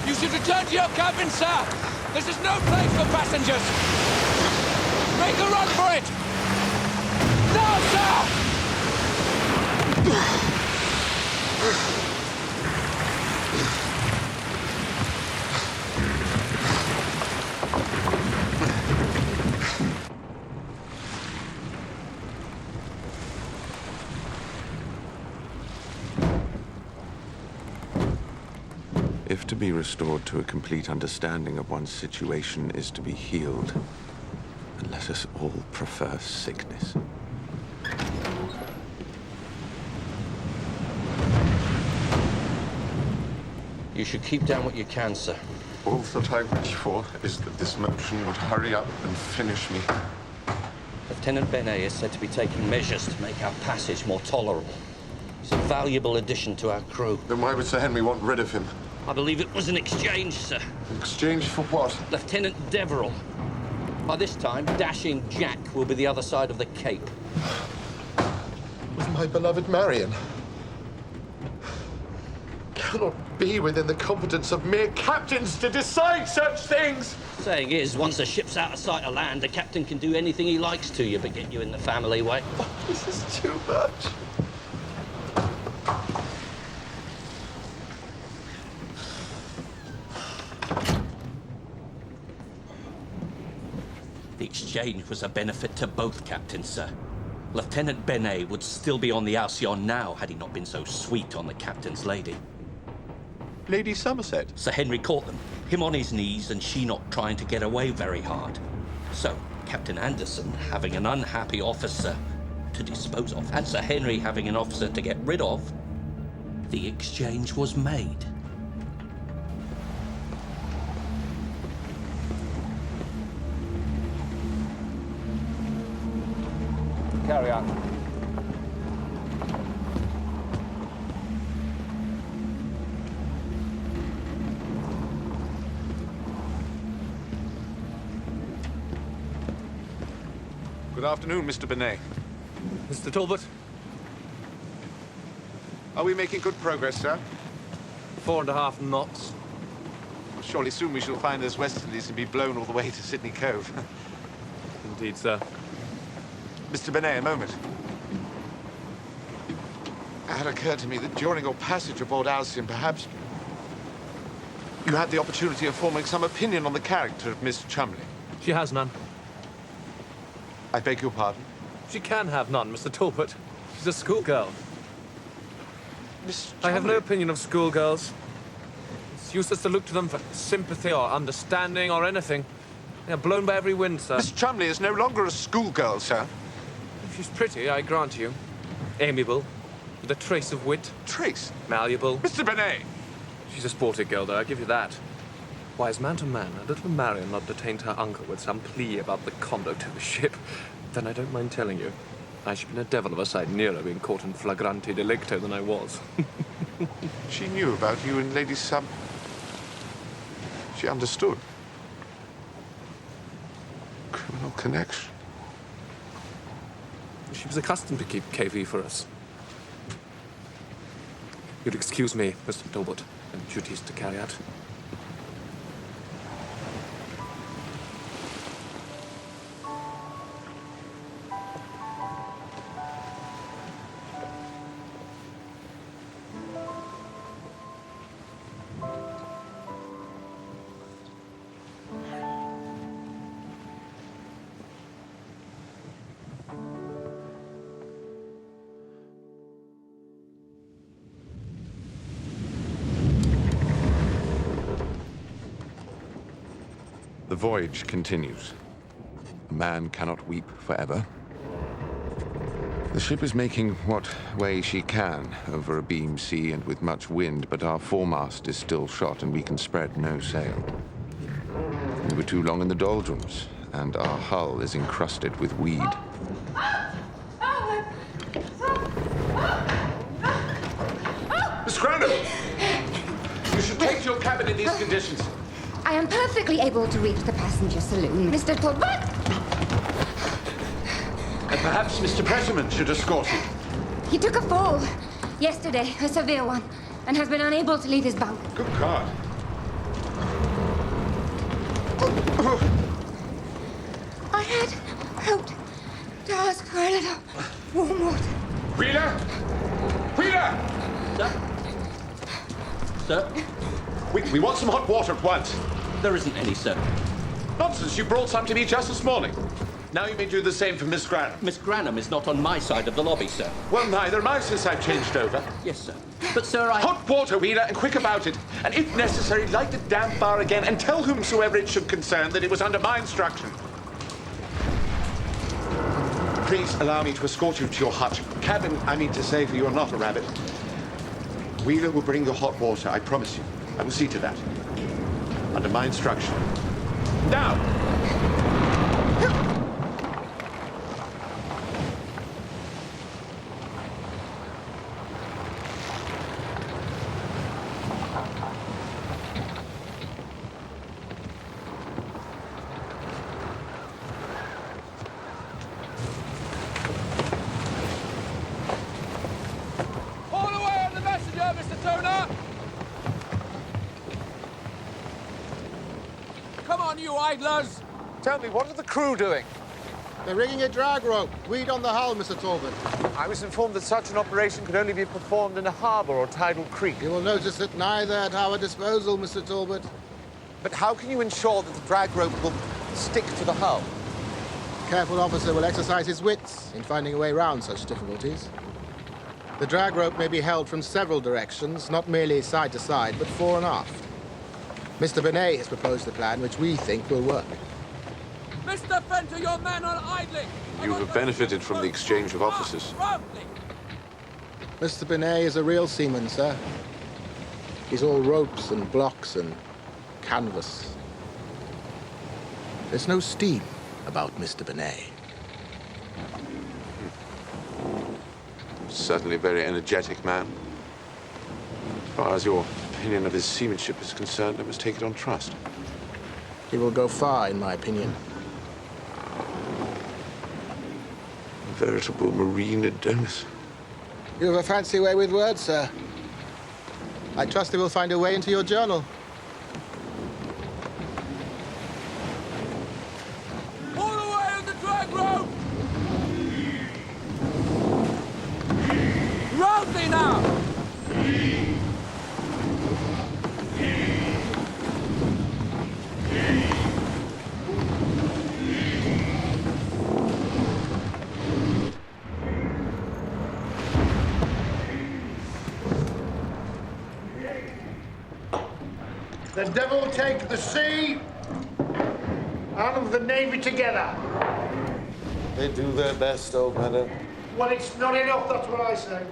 You should return to your cabin, sir. This is no place for passengers. Make a run for it! Now, sir! If to be restored to a complete understanding of one's situation is to be healed, then let us all prefer sickness. You should keep down what you can, sir. All that I wish for is that this motion would hurry up and finish me. Lieutenant Benet is said to be taking measures to make our passage more tolerable. He's a valuable addition to our crew. Then why would Sir Henry want rid of him? I believe it was an exchange, sir. Exchange for what? Lieutenant Deverell. By this time, Dashing Jack will be the other side of the Cape. With my beloved Marion. Cannot be within the competence of mere captains to decide such things! Saying is, once a ship's out of sight of land, the captain can do anything he likes to you but get you in the family way. Oh, this is too much. The exchange was a benefit to both captains, sir. Lieutenant Benet would still be on the Alcyon now had he not been so sweet on the captain's lady. Lady Somerset? Sir Henry caught them, him on his knees and she not trying to get away very hard. So, Captain Anderson having an unhappy officer to dispose of, and Sir Henry having an officer to get rid of, the exchange was made. Carry on. Good afternoon, Mr. Benet. Mr. Talbot? Are we making good progress, sir? 4.5 knots. Well, surely soon we shall find those West Indies and be blown all the way to Sydney Cove. Indeed, sir. Mr. Benet, a moment. It had occurred to me that during your passage aboard Alcyon, perhaps you had the opportunity of forming some opinion on the character of Miss Chumley. She has none. I beg your pardon? She can have none, Mr. Talbot. She's a schoolgirl. Miss I have no opinion of schoolgirls. It's useless to look to them for sympathy or understanding or anything. They are blown by every wind, sir. Miss Chumley is no longer a schoolgirl, sir. She's pretty, I grant you. Amiable, with a trace of wit. Trace? Malleable. Mr. Benet! She's a sporty girl, though, I give you that. Why, as man to man, had little Marion not detained her uncle with some plea about the conduct of the ship, then I don't mind telling you, I should have been a devil of a sight nearer being caught in flagrante delicto than I was. She knew about you and Lady She understood. Criminal connection. She was accustomed to keep KV for us. You'll excuse me, Mr. Talbot, and duties to carry out. The voyage continues. A man cannot weep forever. The ship is making what way she can over a beam sea and with much wind, but our foremast is still shot and we can spread no sail. We were too long in the doldrums, and our hull is encrusted with weed. Miss Grandam! You should take to your cabin in these conditions. I am perfectly able to reach the passenger saloon, Mr. Talbot. And perhaps Mr. Prettyman should escort you. He took a fall yesterday, a severe one, and has been unable to leave his bunk. Good God. I had hoped to ask for a little warm water. Wheeler! Wheeler! Sir? We want some hot water at once. There isn't any, sir. Nonsense, you brought some to me just this morning. Now you may do the same for Miss Granham. Miss Granham is not on my side of the lobby, sir. Well, neither am I since I've changed over. Yes, sir. But, sir, Hot water, Wheeler, and quick about it. And if necessary, light the damp fire again and tell whomsoever it should concern that it was under my instruction. Please allow me to escort you to your hut. Cabin, I mean to say, for you are not a rabbit. Wheeler will bring the hot water, I promise you. I will see to that. Under my instruction. Now! on, you idlers! Tell me, what are the crew doing? They're rigging a drag rope. Weed on the hull, Mr. Talbot. I was informed that such an operation could only be performed in a harbour or tidal creek. You will notice that neither at our disposal, Mr. Talbot. But how can you ensure that the drag rope will stick to the hull? A careful officer will exercise his wits in finding a way round such difficulties. The drag rope may be held from several directions, not merely side to side, but fore and aft. Mr. Benet has proposed a plan which we think will work. Mr. Fenter, your men are idling! You have benefited from the exchange of officers. Mr. Benet is a real seaman, sir. He's all ropes and blocks and canvas. There's no steam about Mr. Benet. Certainly a very energetic man. As far as your opinion of his seamanship is concerned, I must take it on trust. He will go far, in my opinion. A veritable marine Adonis. You have a fancy way with words, sir. I trust he will find a way into your journal. All the way on the drag rope! Round me now! The devil take the sea and the navy together. They do their best, old madam. Well, it's not enough, that's what I say.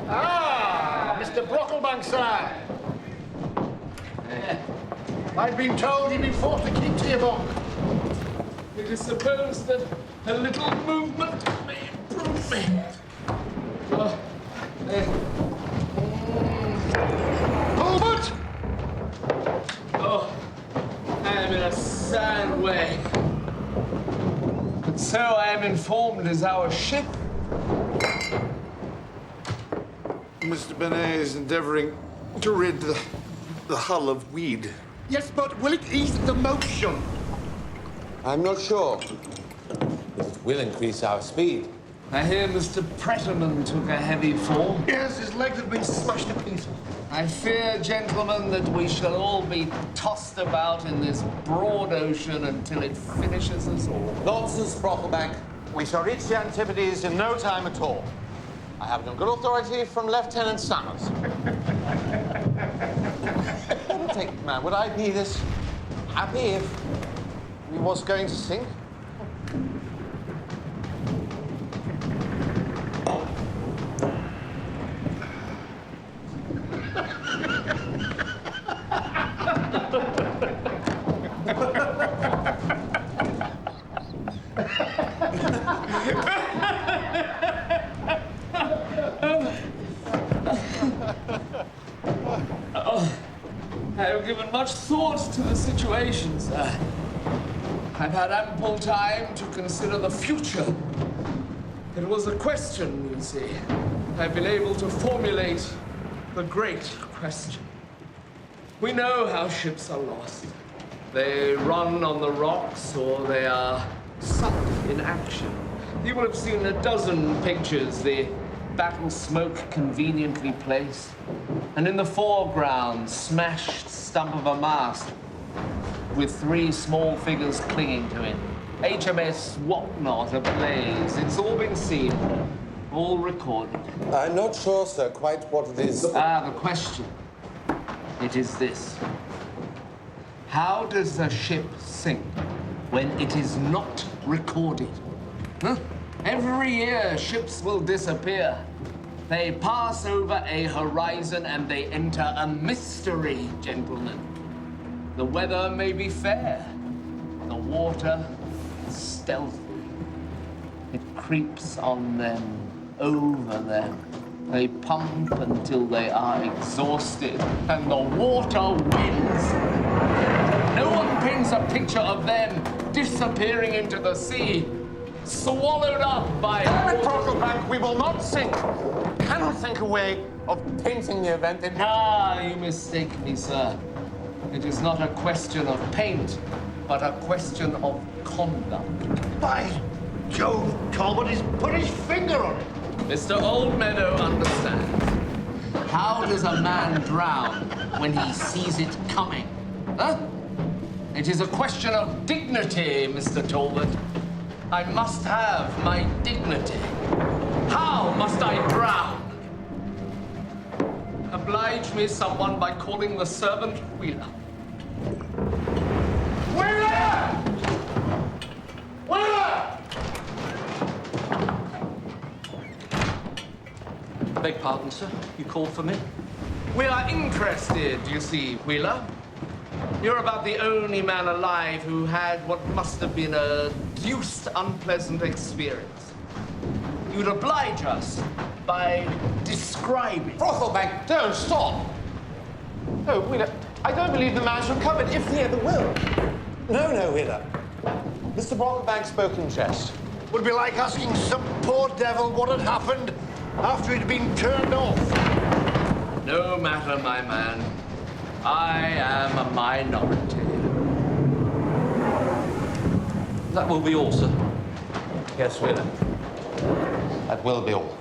Ah, Mr. Brocklebank, sir. I've been told you've been forced to keep to your bunk. It is supposed that a little movement may improve me. Talbot! Oh, I am in a sad way. But so I am informed is our ship. Mr. Benet is endeavoring to rid the hull of weed. Yes, but will it ease the motion? I'm not sure. But it will increase our speed. I hear Mr. Pretterman took a heavy fall. Yes, his legs have been smashed to pieces. I fear, gentlemen, that we shall all be tossed about in this broad ocean until it finishes us all. Nonsense, Brocklebank. We shall reach the Antipodes in no time at all. I have no good authority from Lieutenant Summers. What do you think, man? Would I be this happy if we was going to sink? I have given much thought to the situation, sir. I've had ample time to consider the future. It was a question, you see. I've been able to formulate the great question. We know how ships are lost. They run on the rocks or they are sunk in action. You will have seen a dozen pictures, the battle smoke conveniently placed, and in the foreground, smashed stump of a mast with three small figures clinging to it. HMS Whatnot ablaze. It's all been seen, all recorded. I'm not sure, sir, quite what it is. The question. It is this. How does a ship sink when it is not recorded? Huh? Every year, ships will disappear. They pass over a horizon and they enter a mystery, gentlemen. The weather may be fair. The water stealthy. It creeps on them, over them. They pump until they are exhausted, and the water wins. No one paints a picture of them disappearing into the sea, swallowed up by... Damn it, Brocklebank, we will not sink. We cannot think a way of painting the event in... Ah, you mistake me, sir. It is not a question of paint, but a question of conduct. By Jove, Talbot, he's put his finger on it. Mr. Oldmeadow understands. How does a man drown when he sees it coming? Huh? It is a question of dignity, Mr. Talbot. I must have my dignity. How must I drown? Oblige me, someone, by calling the servant Wheeler. Wheeler! Wheeler! Beg pardon, sir. You called for me? We are interested, you see, Wheeler. You're about the only man alive who had what must have been a deuced unpleasant experience. You'd oblige us by describing. Brocklebank, don't stop! No, Wheeler, I don't believe the man's recovered, if he ever will. No, Wheeler. Mr. Brocklebank spoke in jest. Would be like asking some poor devil what had happened after he'd been turned off. No matter, my man. I am a minority. That will be all, sir. Yes, Wheeler. That will be all.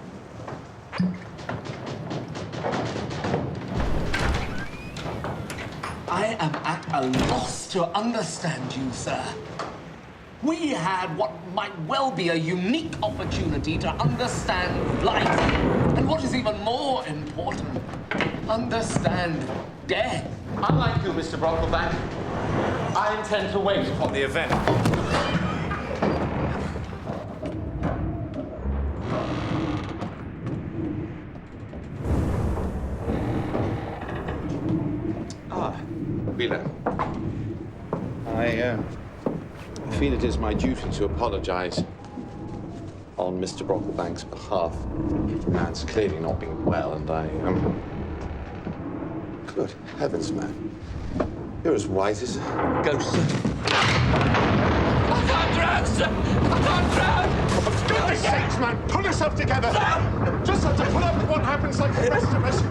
I am at a loss to understand you, sir. We had what might well be a unique opportunity to understand life, and what is even more important, understand death. Unlike you, Mr. Brocklebank, I intend to wait upon the event. Wheeler, I feel it is my duty to apologize on Mr. Brocklebank's behalf. The man's clearly not been well, and I Good heavens, man. You're as white as a ghost. I can't drown, sir! I can't drown! Oh, for goodness sakes, man, pull yourself together! Just have to put up with what happens like the rest of us.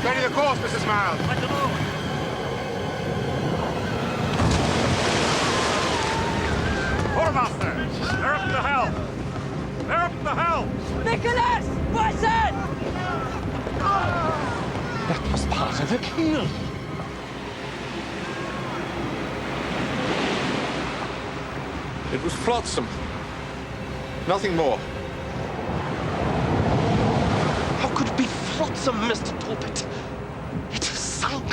Steady the course, Mrs. Miles. Quartermaster! They're up the hill! They're up the hill! Nicholas! Watson! That was part of the keel. It was flotsam. Nothing more. How could it be flotsam, Mr. Talbot? It has sunk.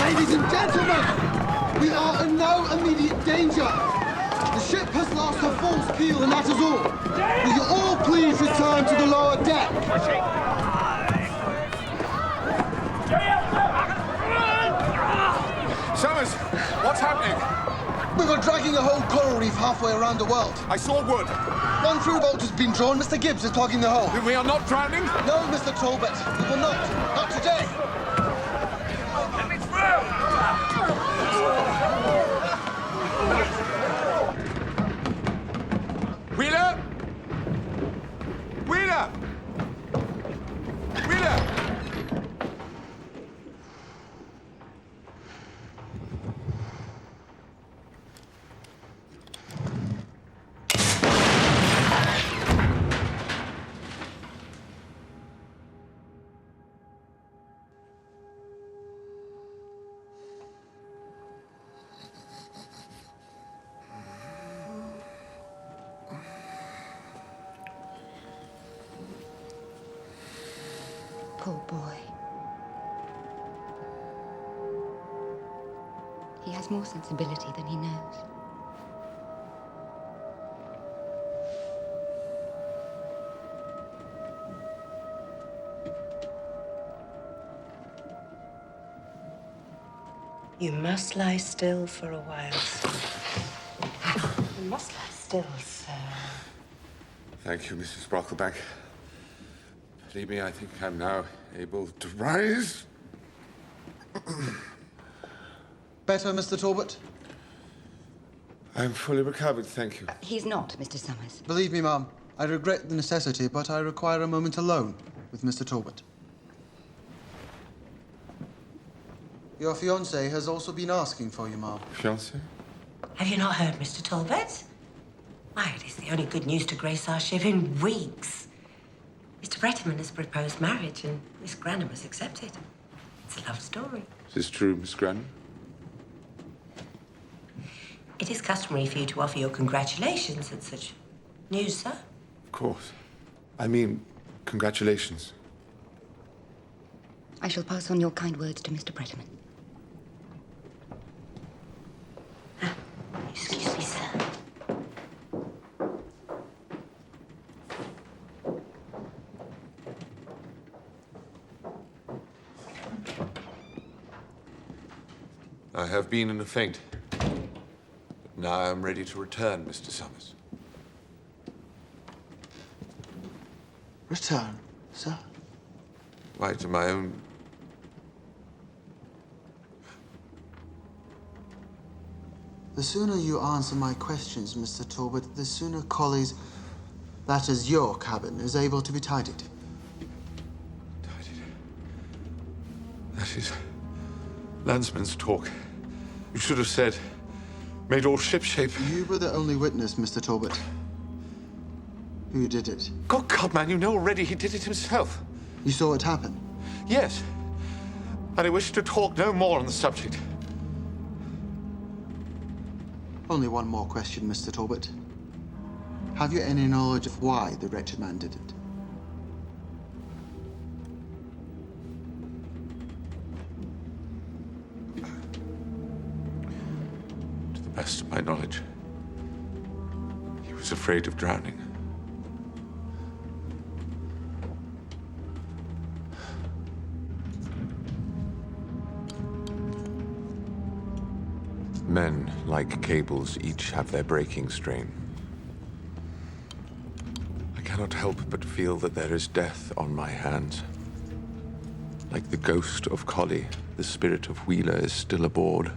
Ladies and gentlemen, we are in no immediate danger. The ship has lost her false keel, and that is all. Will you all please return to the lower deck? Summers, what's happening? We were dragging a whole coral reef halfway around the world. I saw wood. One through bolt has been drawn. Mr. Gibbs is plugging the hole. We are not drowning? No, Mr. Talbot. We will not. Not today. Let me through! Wheeler! Wheeler! Wheeler! Poor boy. He has more sensibility than he knows. You must lie still for a while, sir. You must lie still, sir. Thank you, Mrs. Brockleback. Believe me, I think I'm now able to rise. Better, Mr. Talbot? I'm fully recovered, thank you. He's not, Mr. Summers. Believe me, ma'am, I regret the necessity, but I require a moment alone with Mr. Talbot. Your fiancé has also been asking for you, ma'am. Fiancé? Have you not heard, Mr. Talbot? Why, it is the only good news to grace our ship in weeks. Mr. Bretterman has proposed marriage, and Miss Granham has accepted. It's a love story. Is this true, Miss Granham? It is customary for you to offer your congratulations at such news, sir. Of course. I mean, congratulations. I shall pass on your kind words to Mr. Bretterman. Excuse me, sir. I have been in a faint. But now I am ready to return, Mr. Summers. Return, sir? Why, to my own... The sooner you answer my questions, Mr. Talbot, the sooner Collie's, that is your cabin, is able to be tidied. That is landsman's talk. You should have said, made all shipshape. You were the only witness, Mr. Talbot. Who did it? God, man, you know already he did it himself. You saw it happen? Yes. And I wish to talk no more on the subject. Only one more question, Mr. Talbot. Have you any knowledge of why the wretched man did it? To the best of my knowledge, he was afraid of drowning. Men, like cables, each have their breaking strain. I cannot help but feel that there is death on my hands. Like the ghost of Collie, the spirit of Wheeler is still aboard.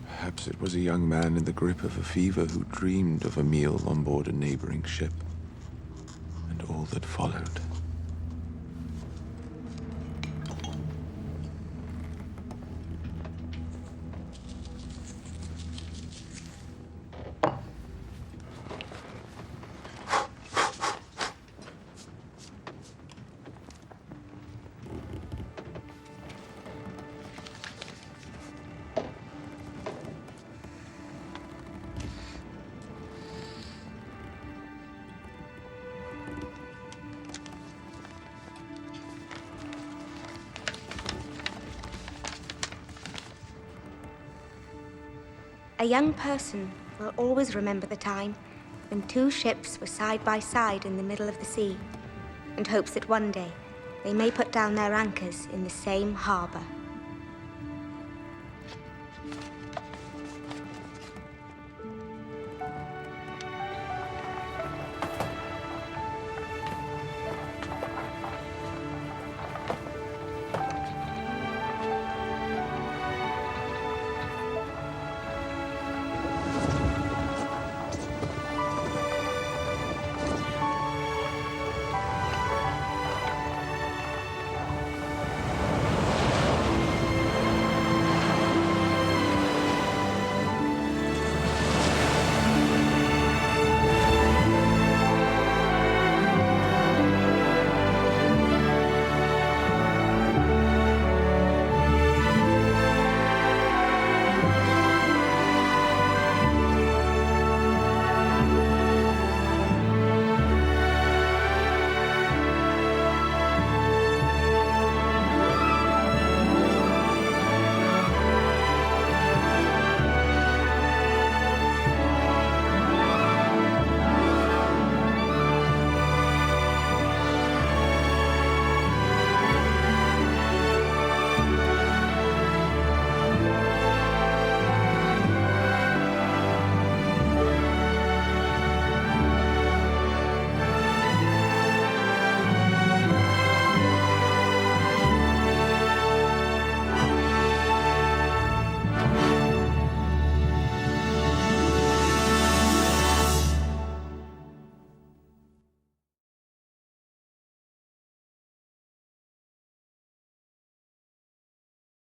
Perhaps it was a young man in the grip of a fever who dreamed of a meal on board a neighboring ship, and all that followed. A young person will always remember the time when two ships were side by side in the middle of the sea, and hopes that one day they may put down their anchors in the same harbor.